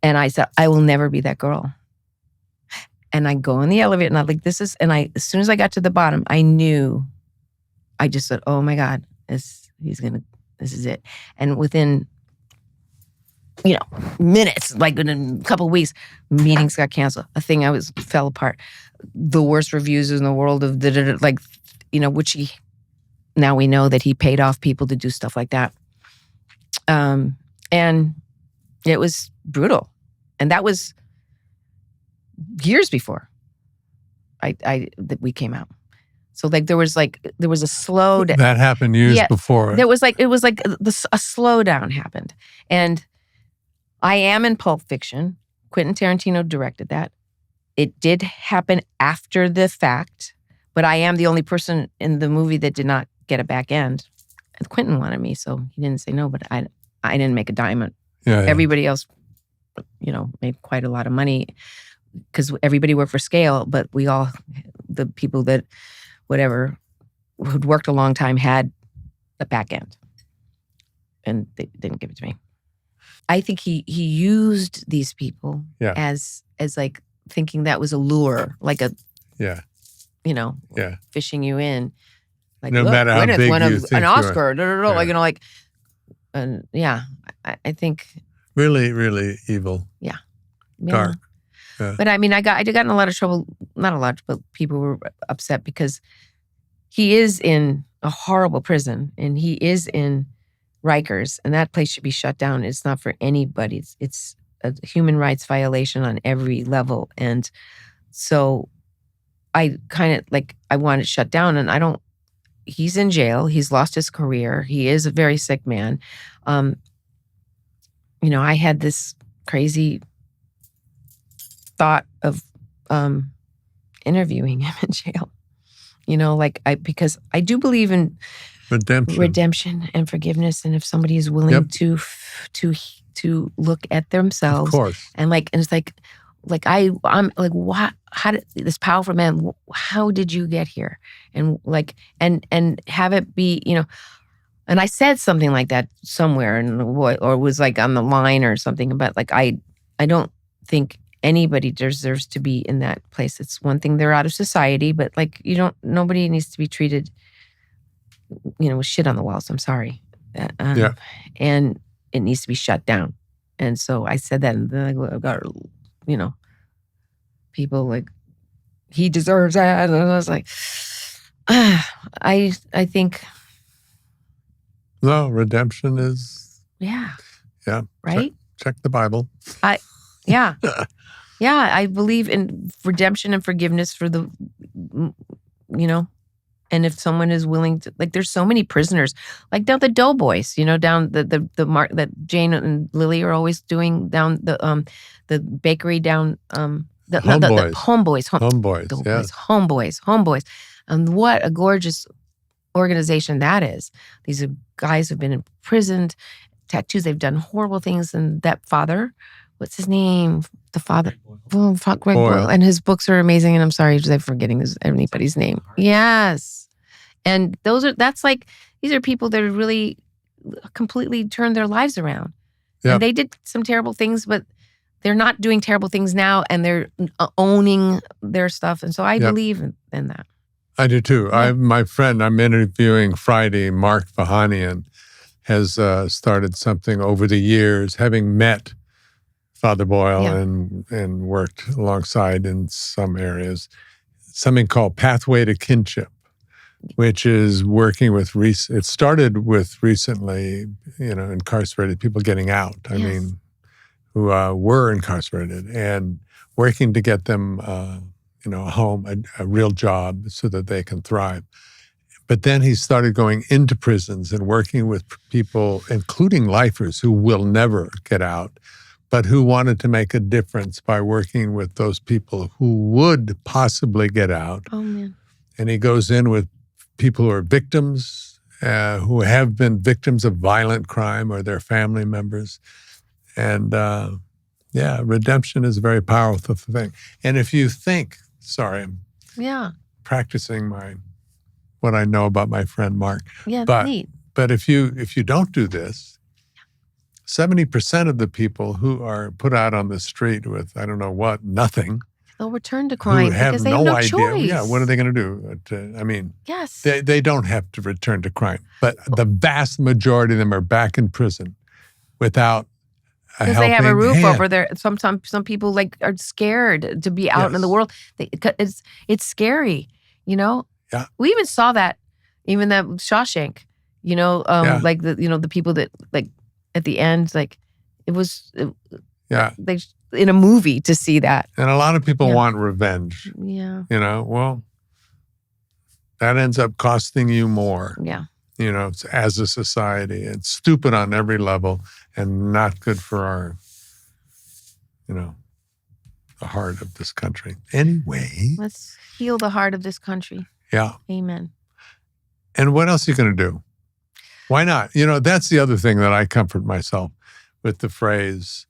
I said, I will never be that girl. And I go in the elevator and I'm like, as soon as I got to the bottom, I knew, I just said, oh my God, this is it. And within, minutes, like in a couple of weeks, meetings got canceled. A thing fell apart. The worst reviews in the world of which now we know that he paid off people to do stuff like that. And it was brutal. And that was years before that we came out. So there was a slow down. That happened years before. It was like a slowdown happened. And I am in Pulp Fiction. Quentin Tarantino directed that. It did happen after the fact, but I am the only person in the movie that did not get a back end. And Quentin wanted me, so he didn't say no, but I didn't make a dime. Everybody else, made quite a lot of money because everybody worked for scale, but the people that, who'd worked a long time had a back end. And they didn't give it to me. I think he used these people as like thinking that was a lure, like a fishing you in. Like, no matter how big you think an Oscar, and I think really, really evil. Yeah. Dark. Yeah. But I mean, I got in a lot of trouble, not a lot, but people were upset because he is in a horrible prison and he is in Rikers, and that place should be shut down. It's not for anybody. It's a human rights violation on every level. And so I kind of I want it shut down, and he's in jail. He's lost his career. He is a very sick man. I had this crazy thought of interviewing him in jail. Because I do believe in redemption and forgiveness, and if somebody is willing to look at themselves, of course, and it's I'm like, what? How did this powerful man? How did you get here? And and have it be, And I said something like that somewhere, or was on the line or something about I don't think anybody deserves to be in that place. It's one thing they're out of society, but nobody needs to be treated, with shit on the walls. I'm sorry, and it needs to be shut down. And so I said that, and then I got people he deserves that, and I was like, I think. No, redemption is... Yeah. Right? Check the Bible. Yeah, I believe in redemption and forgiveness for the, and if someone is willing to, there's so many prisoners, down the Doughboys, down the mark that Jane and Lily are always doing, down the bakery down, the Homeboys. Homeboys. And what a gorgeous organization that is. These are guys who've been imprisoned, tattoos, they've done horrible things, and that father, what's his name? The father, Greg Boyle. And his books are amazing, and I'm sorry, I'm forgetting anybody's name. Yes. And these are people that have really completely turned their lives around. Yep. And they did some terrible things, but they're not doing terrible things now, and they're owning their stuff. And so I believe in that. I do too. Yeah. My friend I'm interviewing Friday, Mark Vahanian, has started something over the years, having met Father Boyle and worked alongside in some areas, something called Pathway to Kinship, which is working with, it started with recently, incarcerated people getting out. I mean, who were incarcerated, and working to get them a home, a real job so that they can thrive. But then he started going into prisons and working with people, including lifers who will never get out, but who wanted to make a difference by working with those people who would possibly get out. Oh, man. And he goes in with people who are victims, who have been victims of violent crime or their family members. And redemption is a very powerful thing. And if you think, I'm practicing what I know about my friend Mark. Yeah, neat. But if you don't do this, 70% of the people who are put out on the street with nothing, they'll return to crime because they have no idea. Choice. Yeah, what are they going to do? Yes, they don't have to return to crime, but the vast majority of them are back in prison without. Because they have a roof over their. Some people are scared to be out in the world. It's scary, Yeah. We even saw that, even that Shawshank, the people that at the end, it was. They in a movie to see that. And a lot of people want revenge. Yeah. Well, that ends up costing you more. Yeah. As a society. It's stupid on every level and not good for our, the heart of this country. Anyway. Let's heal the heart of this country. Yeah. Amen. And what else are you going to do? Why not? That's the other thing that I comfort myself with, the phrase,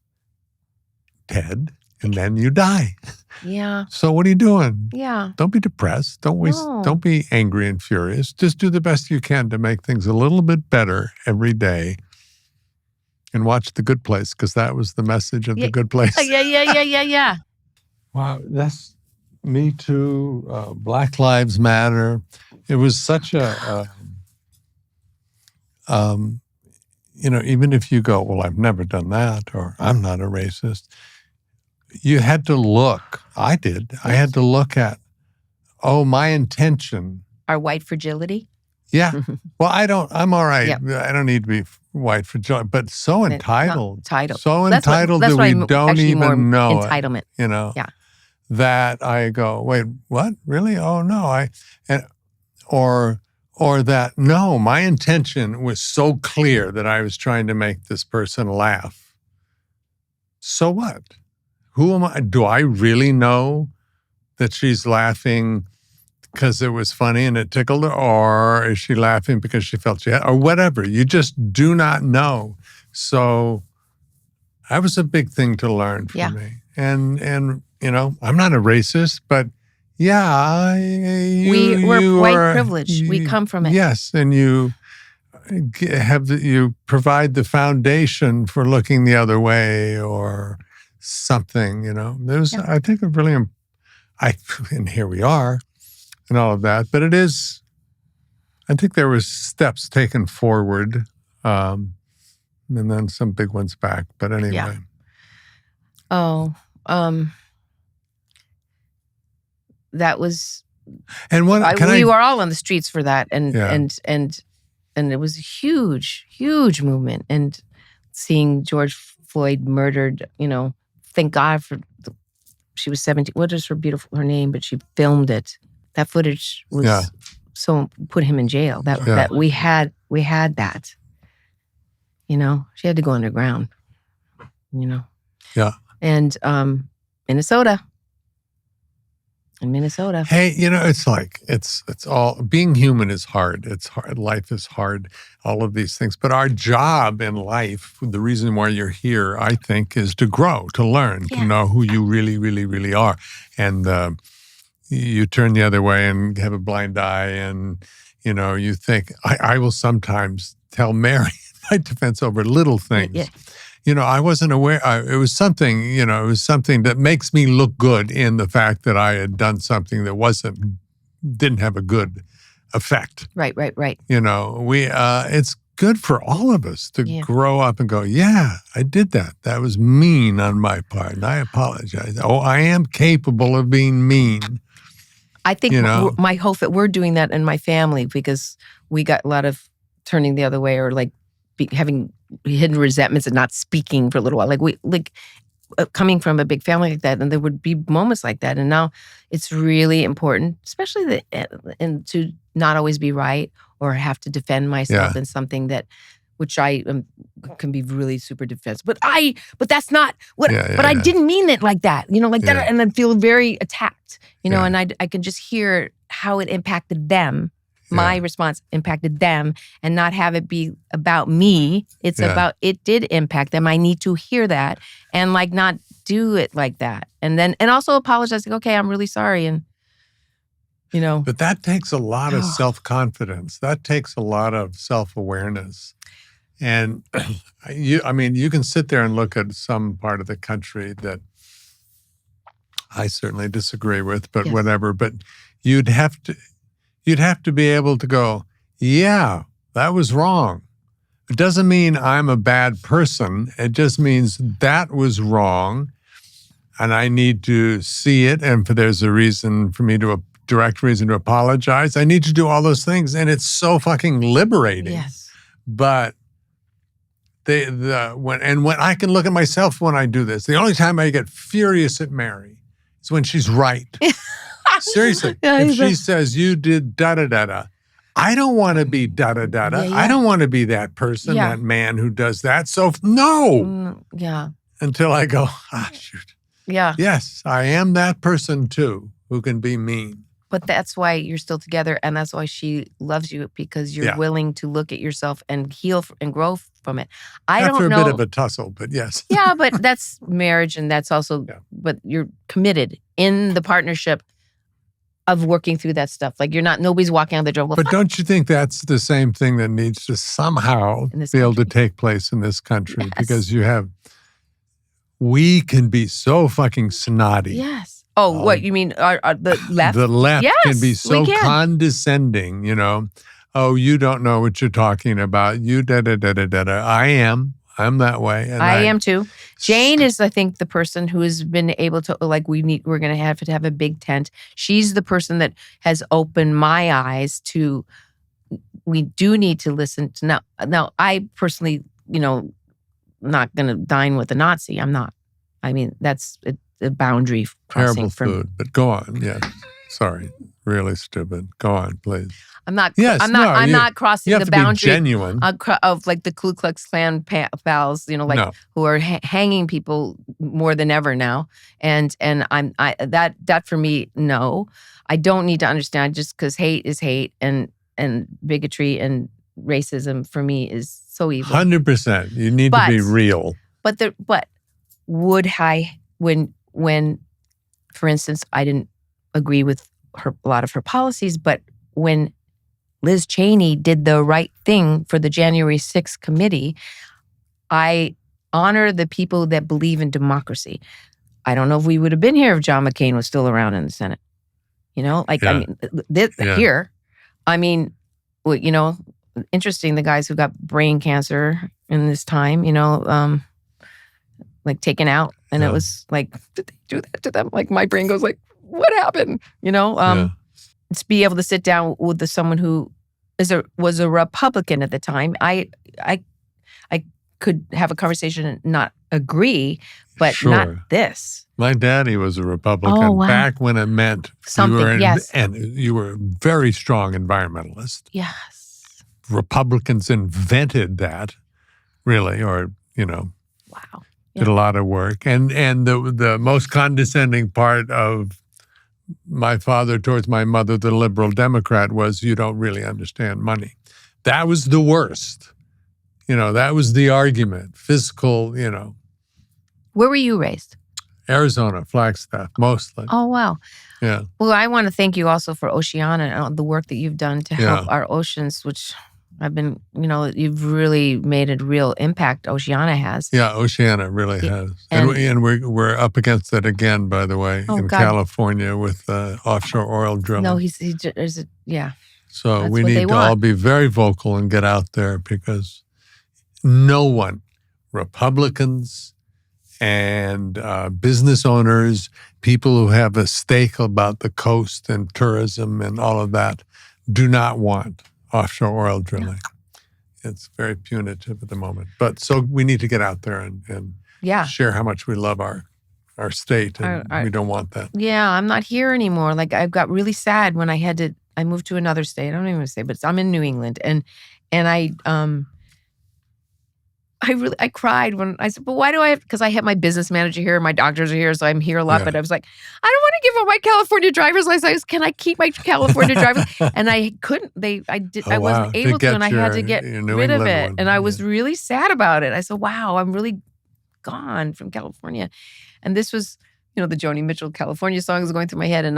Ted, and then you die. Yeah. So what are you doing? Yeah. Don't be depressed. Don't be angry and furious. Just do the best you can to make things a little bit better every day. And watch The Good Place, because that was the message of The Good Place. Yeah. Wow, that's Me Too, Black Lives Matter. It was such a even if you go, well, I've never done that, or I'm not a racist, you had to look. I did. I had to look at, my intention. Our white fragility? Yeah. Well, I'm all right. Yep. I don't need to be white fragility, but so entitled. So entitled that we don't even know entitlement. It, Yeah. That I go, wait, what? Really? Oh, no. Or that, no, my intention was so clear that I was trying to make this person laugh. So what? Who am I? Do I really know that she's laughing because it was funny and it tickled her? Or is she laughing because she felt she had, or whatever? You just do not know. So that was a big thing to learn for me. And I'm not a racist, but we're white privilege. We come from it. Yes, and you provide the foundation for looking the other way or something. There's I think a really and here we are, and all of that. But it is. I think there was steps taken forward, and then some big ones back. But anyway. Yeah. That was, and we were all on the streets for that, and it was a huge, huge movement. And seeing George Floyd murdered, thank God she was 17. What is her name? But she filmed it. That footage was so put him in jail. That we had that. She had to go underground. Yeah. And Minnesota. In Minnesota. Hey, it's like, it's all, being human is hard. It's hard. Life is hard, all of these things. But our job in life, the reason why you're here, I think, is to grow, to learn, to know who you really, really, really are. And you turn the other way and have a blind eye and, you think, I will sometimes tell Mary in my defense over little things. Yeah. I wasn't aware. It was something, that makes me look good in the fact that I had done something that didn't have a good effect. Right. It's good for all of us to grow up and go, I did that. That was mean on my part, and I apologize. Oh, I am capable of being mean. I think my hope that we're doing that in my family, because we got a lot of turning the other way, or like having hidden resentments and not speaking for a little while. Coming from a big family like that, and there would be moments like that. And now it's really important, especially to not always be right or have to defend myself in something which I can be really super defensive. But that's not what. I didn't mean it like that. That, and I feel very attacked. And I can just hear how it impacted them. My response impacted them, and not have it be about me. It's about, it did impact them. I need to hear that and not do it like that. And also apologize. Okay, I'm really sorry. And, But that takes a lot of self-confidence. That takes a lot of self-awareness. And you can sit there and look at some part of the country that I certainly disagree with, but whatever. But you'd have to be able to go, that was wrong. It doesn't mean I'm a bad person. It just means that was wrong, and I need to see it, and there's a reason for me a direct reason to apologize. I need to do all those things, and it's so fucking liberating. Yes. But when I can look at myself when I do this, the only time I get furious at Mary is when she's right. Seriously, if she says you did da-da-da-da, I don't want to be da-da-da-da. I don't want to be that person, that man who does that. So no. Until I go, shoot. Yeah. Yes, I am that person too who can be mean. But that's why you're still together, and that's why she loves you, because you're willing to look at yourself and heal and grow from it. After a bit of a tussle, but yes. Yeah, but that's marriage, and that's also, but you're committed in the partnership of working through that stuff. Nobody's walking out the door. But don't you think that's the same thing that needs to somehow be able to take place in this country? Yes. Because we can be so fucking snotty. Yes. Oh, what you mean? The left? The left yes, can be so condescending, you know. Oh, you don't know what you're talking about. You da-da-da-da-da. I'm that way. And I am too. Jane is, I think, the person who has been able to, like, we're going to have a big tent. She's the person that has opened my eyes to, we do need to listen to, now I personally, you know, not going to dine with a Nazi. I'm not. I mean, that's a boundary crossing. Terrible food, but go on. Yeah. Sorry. Really stupid. Go on, please. I'm not crossing the boundary genuine. Of like the Ku Klux Klan pals, you know, like who are hanging people more than ever now. And that for me, no, I don't need to understand just because hate is hate and bigotry and racism for me is so evil. 100%. You need to be real. But would I when, for instance, I didn't agree with a lot of her policies, but when Liz Cheney did the right thing for the January 6th committee, I honor the people that believe in democracy. I don't know if we would have been here if John McCain was still around in the Senate. You know, like, I mean, here, I mean, you know, interesting, the guys who got brain cancer in this time, you know, like taken out. And it was like, did they do that to them? Like my brain goes like, what happened? You know, to be able to sit down with someone who was a Republican at the time. I could have a conversation and not agree, but not this. My daddy was a Republican back when it meant something. And you were a very strong environmentalist. Yes. Republicans invented that, really, or, you know. Wow. Did a lot of work. And the most condescending part of my father towards my mother, the liberal Democrat, was you don't really understand money. That was the worst. You know, that was the argument. Fiscal, you know. Where were you raised? Arizona, Flagstaff, mostly. Oh, wow. Yeah. Well, I want to thank you also for Oceana and the work that you've done to help our oceans, which I've been, you know, you've really made a real impact. Oceana has. Yeah, Oceana really has. And we're up against it again, by the way, in California with offshore oil drilling. No, there's a. So that's we need to all be very vocal and get out there because no one, Republicans and business owners, people who have a stake about the coast and tourism and all of that, do not want offshore oil drilling. No. It's very punitive at the moment. But so we need to get out there and share how much we love our state, and we don't want that. Yeah, I'm not here anymore. Like, I got really sad when I moved to another state. I don't even say, but I'm in New England. And I cried when I said, but why do I have, because I have my business manager here, my doctors are here, so I'm here a lot. But I was like, I don't want to give up my California driver's license. Can I keep my California driver's? And I couldn't. I wasn't able to, and I had to get rid of it. And I was really sad about it. I said, wow, I'm really gone from California. And this was, you know, the Joni Mitchell California song was going through my head, and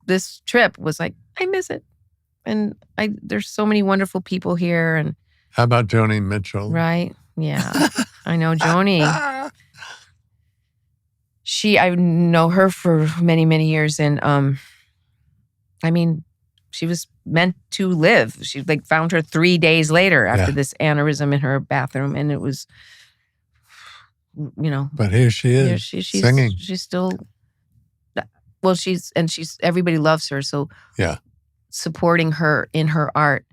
this trip was like, I miss it. And there's so many wonderful people here. And how about Joni Mitchell? Right. Yeah. I know Joni. I know her for many, many years. And I mean, she was meant to live. She found her 3 days later after this aneurysm in her bathroom. And it was, you know. But here she is, she's singing. She's still, well, everybody loves her. So supporting her in her art,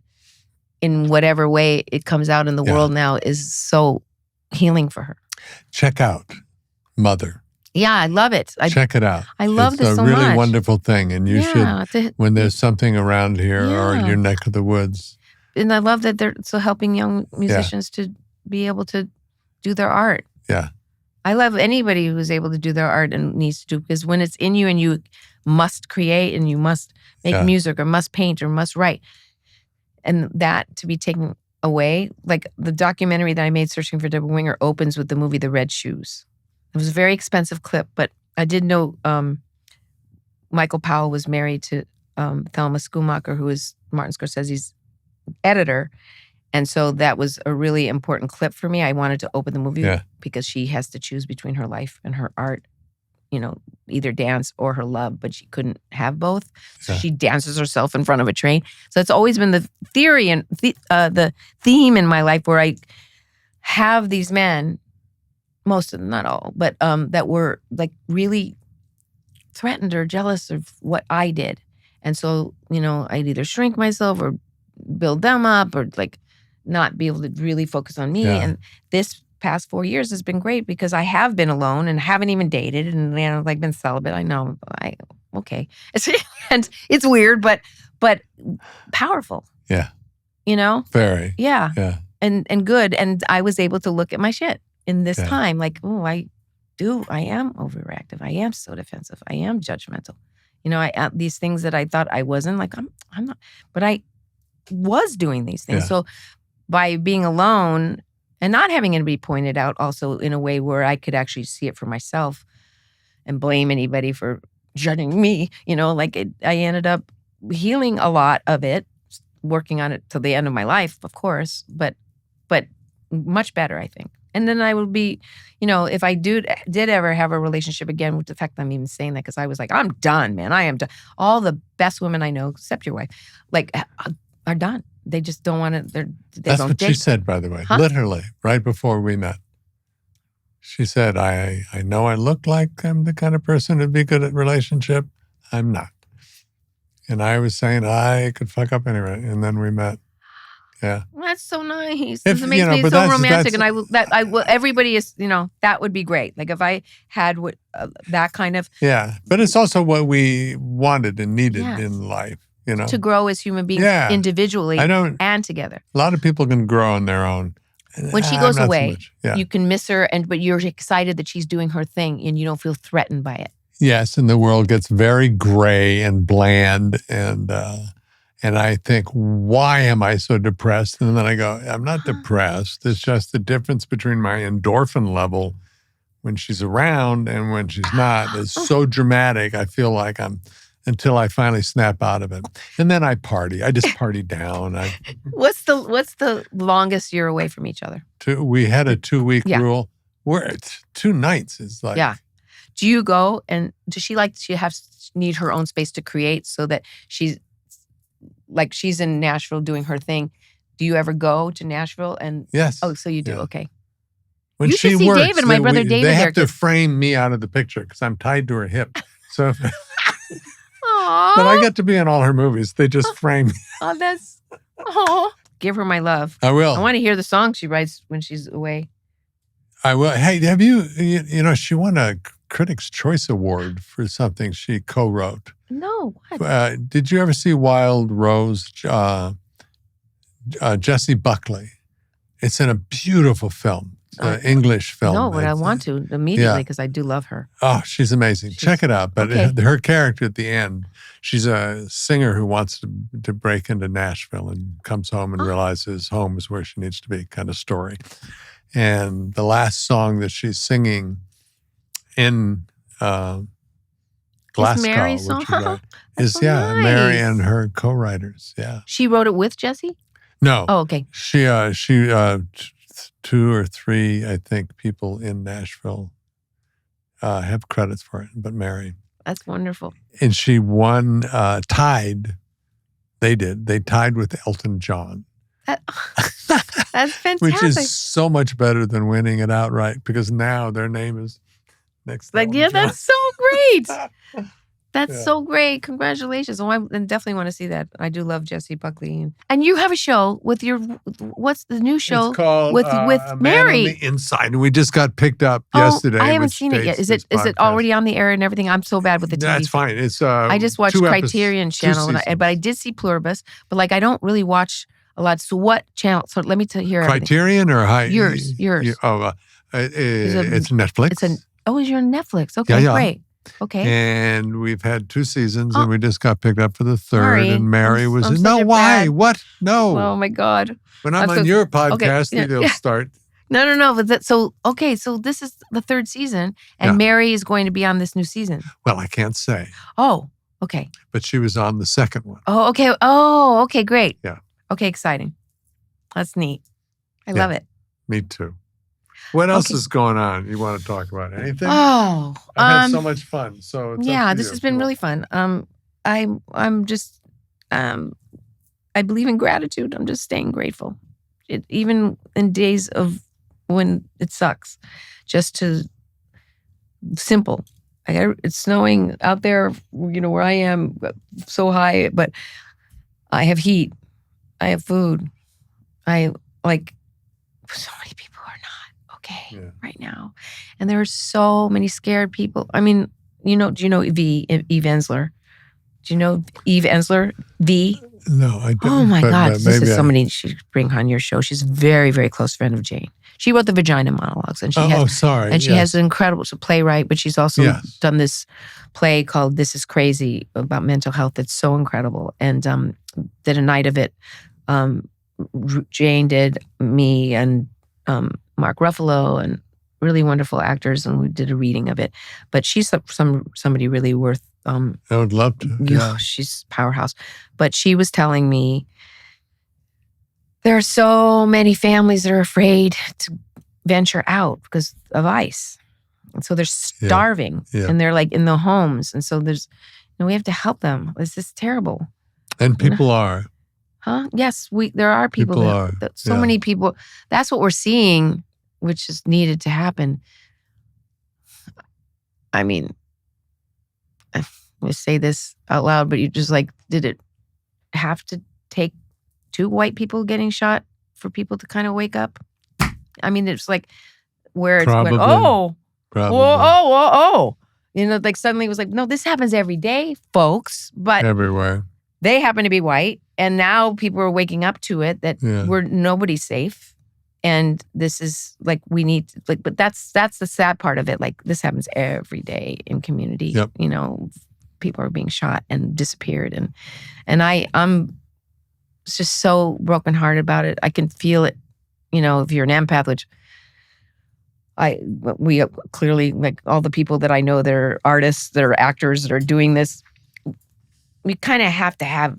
in whatever way it comes out in the world now, is so healing for her. Check out Mother. Yeah, I love it. Check it out. I love this so much. It's a really wonderful thing, and you should, when there's something around here or in your neck of the woods. And I love that they're so helping young musicians to be able to do their art. Yeah. I love anybody who's able to do their art and needs to do, because when it's in you and you must create and you must make music or must paint or must write, and that to be taken away, like the documentary that I made, Searching for Deborah Winger, opens with the movie The Red Shoes. It was a very expensive clip, but I did know Michael Powell was married to Thelma Schoonmaker, who is Martin Scorsese's editor. And so that was a really important clip for me. I wanted to open the movie because she has to choose between her life and her art, either dance or her love, but she couldn't have both. So she dances herself in front of a train. So it's always been the theory and the theme in my life where I have these men, most of them, not all, but that were like really threatened or jealous of what I did. And so, I'd either shrink myself or build them up or like not be able to really focus on me. And this past 4 years has been great because I have been alone and haven't even dated and like been celibate. I know, okay. And it's weird, but powerful. Yeah. Very. Yeah. Yeah. And good. And I was able to look at my shit in this time. Like, I am overreactive. I am so defensive. I am judgmental. These things that I thought I wasn't, like, I'm not, but I was doing these things. Yeah. So by being alone and not having anybody point it out also in a way where I could actually see it for myself and blame anybody for judging me, I ended up healing a lot of it, working on it till the end of my life, of course, but much better, I think. And then I would be, if I did ever have a relationship again, with the fact that I'm even saying that, because I was like, I'm done, man. I am done. All the best women I know, except your wife, like, are done. They just don't want to. That's what she said, by the way, literally, right before we met. She said, I know I look like I'm the kind of person who'd be good at relationship. I'm not. And I was saying I could fuck up anyway. And then we met. Yeah. That's so nice. It makes me so romantic. And everybody is, that would be great. Like if I had that kind of. Yeah. But it's also what we wanted and needed in life, to grow as human beings individually and together. A lot of people can grow on their own. When she goes away, you can miss her, but you're excited that she's doing her thing and you don't feel threatened by it. Yes. And the world gets very gray and bland and I think, why am I so depressed? And then I go, I'm not depressed. It's just the difference between my endorphin level when she's around and when she's not is so dramatic. I feel like until I finally snap out of it. And then I party. I just party down. What's the longest you're away from each other? We had a 2-week rule. Where 2 nights is like. Yeah. Do you go and does she need her own space to create so that she's in Nashville doing her thing? Do you ever go to Nashville? And yes. Oh, so you do. Yeah. Okay. When you she should see works, David, my brother David. They have to frame me out of the picture because I'm tied to her hip. So, but I get to be in all her movies. They just frame me. Give her my love. I will. I want to hear the songs she writes when she's away. I will. Hey, have you she won a Critics' Choice Award for something she co-wrote. No. What? Did you ever see Wild Rose? Jessie Buckley. It's in a beautiful film, English film. No, but I want to immediately because I do love her. Oh, she's amazing. Check it out. But her character at the end, she's a singer who wants to break into Nashville and comes home and realizes home is where she needs to be, kind of story. And the last song that she's singing in Glasgow, Mary song? Is nice. Mary and her co-writers. Yeah, she wrote it with Jessie. No. Oh, okay. She 2 or 3, I think, people in Nashville have credits for it, but Mary. That's wonderful. And she won, tied. They did. They tied with Elton John. That's fantastic. Which is so much better than winning it outright because now their name is next to Elton John. That's so great. That's so great. Congratulations. Oh, I definitely want to see that. I do love Jessie Buckley. And you have a show with what's the new show? It's called with Mary. Man on the Inside. And we just got picked up yesterday. I haven't seen it yet. Is it already on the air and everything? I'm so bad with the TV. That's fine. It's I just watched Criterion Channel, but I did see Pluribus, but I don't really watch a lot. So what channel? So let me hear Criterion everything. or Yours. It's Netflix. It's you're on Netflix. Okay, great. Okay. And we've had 2 seasons and we just got picked up for the 3rd. And Mary was, why? What? No. Oh my God. When I'm on your podcast, they'll start. No. But so this is the 3rd season and Mary is going to be on this new season. Well, I can't say. Oh, okay. But she was on the 2nd one. Oh, okay. Oh, okay, great. Yeah. Okay, exciting. That's neat. I love it. Me too. What else is going on? You want to talk about anything? Oh, I've had so much fun. So it's this has been really fun. I'm just I believe in gratitude. I'm just staying grateful, even in days of when it sucks. Just to simple. It's snowing out there. Where I am, so high, but I have heat. I have food. So many people are not okay right now. And there are so many scared people. I mean, do you know Eve Ensler? Do you know Eve Ensler? No, I don't. Oh my God. This is somebody you should bring on your show. She's a very, very close friend of Jane. She wrote the Vagina Monologues. And she she has an incredible playwright, but she's also done this play called This Is Crazy about mental health that's so incredible. And did a night of it. Jane did, me and Mark Ruffalo and really wonderful actors, and we did a reading of it. But she's somebody really worth. I would love to. Yeah, she's a powerhouse. But she was telling me there are so many families that are afraid to venture out because of ICE, and so they're starving, and they're like in the homes, and so there's, we have to help them. This is terrible. And people are. Huh? Yes, there are people that many people. That's what we're seeing, which is needed to happen. I mean, I'm going to say this out loud, but you just did it have to take 2 white people getting shot for people to kind of wake up? I mean, it's like where it's Probably. whoa, suddenly it was like, no, this happens every day, folks, but everywhere. They happen to be white, and now people are waking up to it that nobody's safe, and this is we need to, but that's the sad part of it. This happens every day in community. Yep. People are being shot and disappeared, and I'm just so brokenhearted about it. I can feel it. If you're an empath, which we clearly, all the people that I know that are artists, that are actors, that are doing this. We kind of have to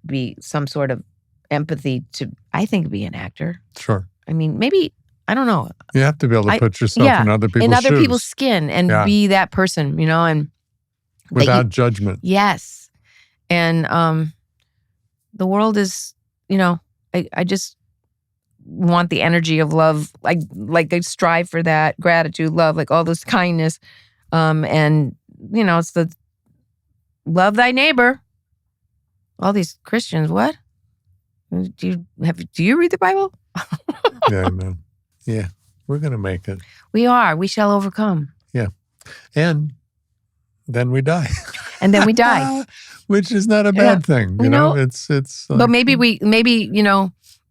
be some sort of empathy to, I think, be an actor. Sure. I mean, maybe, I don't know. You have to be able to put yourself in other people's shoes. People's skin and be that person, and without judgment. Yes. And the world is, I just want the energy of love. I strive for that, gratitude, love, all this kindness. And, it's the love thy neighbor. All these Christians, what? Do you read the Bible? Yeah, no. Yeah, we're going to make it. We are. We shall overcome. Yeah. And then we die. And then we die. Which is not a bad thing. You know, it's but maybe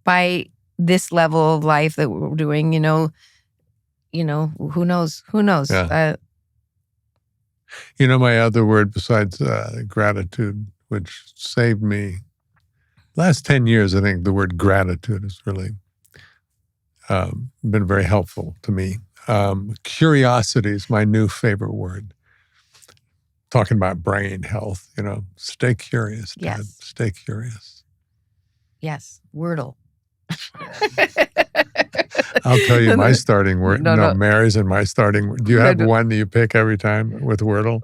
by this level of life that we're doing, who knows? Who knows? Yeah. My other word besides gratitude, which saved me, last 10 years, I think the word gratitude has really been very helpful to me. Curiosity is my new favorite word. Talking about brain health, stay curious, Dad. Yes. Stay curious. Yes, Wordle. I'll tell you my starting word. No, Mary's in my starting word. Do you have one that you pick every time with Wordle?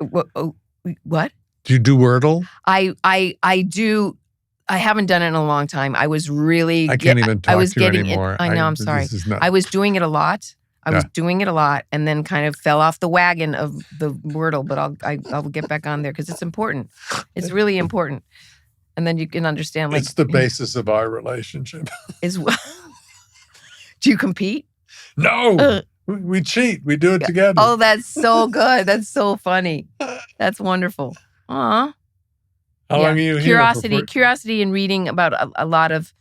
What? Do you do Wordle? I do. I haven't done it in a long time. I was really. I can't even talk to you anymore. I know. I'm sorry. I was doing it a lot. And then kind of fell off the wagon of the Wordle. But I'll get back on there because it's important. It's really important. And then you can understand. It's the basis of our relationship. Do you compete? No, we cheat. We do it together. Oh, that's so good. That's so funny. That's wonderful. Aw. How long are you here? Curiosity and reading about a lot of.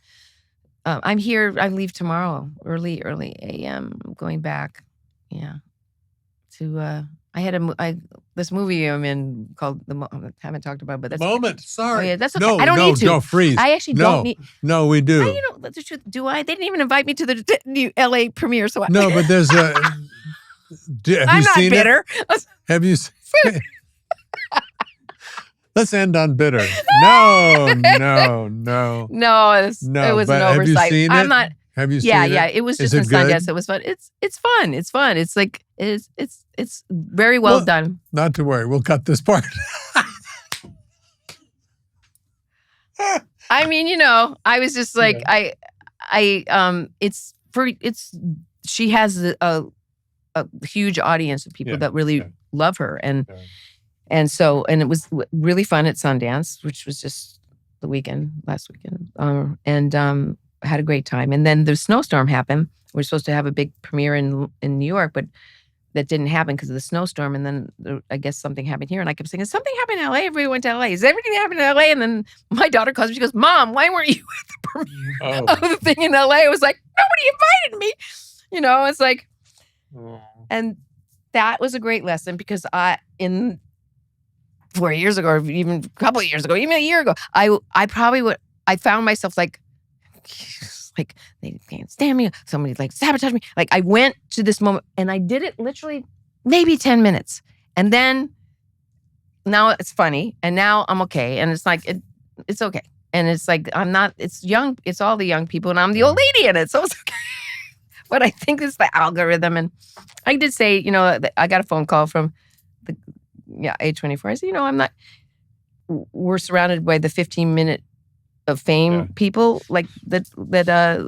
I'm here. I leave tomorrow, early a.m. I'm going back. Yeah. To I had this movie I'm in called I haven't talked about it, but that's Moment. Sorry. Oh, yeah, that's okay. I don't need to. No, freeze. I actually don't need. No, we do. That's the truth. Do I? They didn't even invite me to the new LA premiere, so no. But there's a. I'm not bitter. Have you seen it? Let's end on bitter. No. No, it was an oversight. Have you seen it? I'm not. Have you seen it? Yeah. It was just in Sundance. It was fun. It's fun. It's fun. It's like it's very well done. Not to worry. We'll cut this part. I mean, I was just like she has a huge audience of people that really love her, and it was really fun at Sundance, which was just last weekend, and had a great time. And then the snowstorm happened. We were supposed to have a big premiere in New York, but that didn't happen because of the snowstorm. And then I guess something happened here, and I kept saying, something happened in LA. Everybody went to LA. Is everything happening in LA? And then my daughter calls me. She goes, Mom, why weren't you at the premiere of the thing in LA? I was like, nobody invited me. It's like, and that was a great lesson because 4 years ago, or even a couple of years ago, even a year ago, I found myself like they can't stand me. Somebody like sabotaged me. Like I went to this moment and I did it literally maybe 10 minutes. And then now it's funny and now I'm okay. And it's like, it's okay. And it's like, it's all the young people and I'm the old lady in it. So it's okay. But I think it's the algorithm. And I did say, I got a phone call from A24. I said, we're surrounded by the 15-minute of fame people like that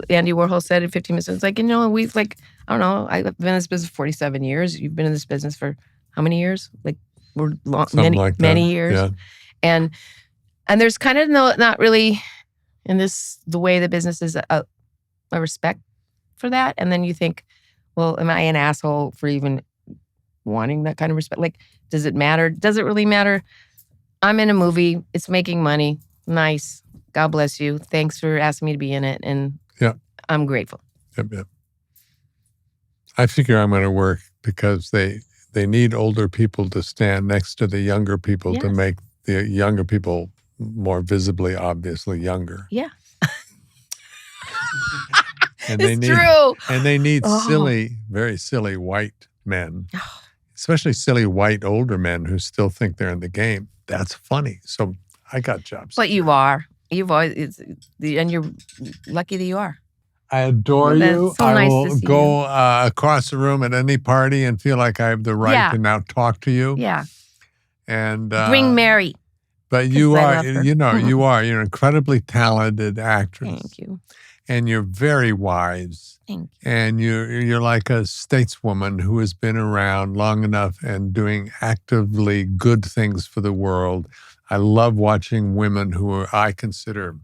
Andy Warhol said in 15 minutes. It's like, we've like, I don't know, I've been in this business for 47 years. You've been in this business for how many years? Like we're long, many years. Yeah. And there's kind of not really in the way the business is a respect for that. And then you think, well, am I an asshole for even wanting that kind of respect? Like, does it matter? Does it really matter? I'm in a movie. It's making money. Nice. God bless you. Thanks for asking me to be in it. And I'm grateful. Yep. I figure I'm going to work because they need older people to stand next to the younger people to make the younger people more visibly, obviously younger. Yeah. And it's true. And they need silly, very silly white men, especially silly white older men who still think they're in the game. That's funny. So I got jobs. But you are. You've always, and you're lucky that you are. I adore you. So I will go across the room at any party and feel like I have the right to now talk to you. Yeah. And bring Mary. But you are, you're an incredibly talented actress. Thank you. And you're very wise. Thank you. And you're like a stateswoman who has been around long enough and doing actively good things for the world. I love watching women who I consider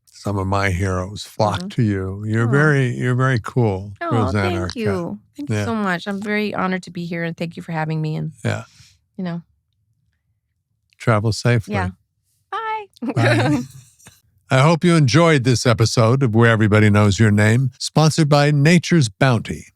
some of my heroes flock to you. You're very cool, Rosanna Arquette. Thank you. Thank you so much. I'm very honored to be here, and thank you for having me. And travel safely. Yeah. Bye. Bye. I hope you enjoyed this episode of Where Everybody Knows Your Name, sponsored by Nature's Bounty.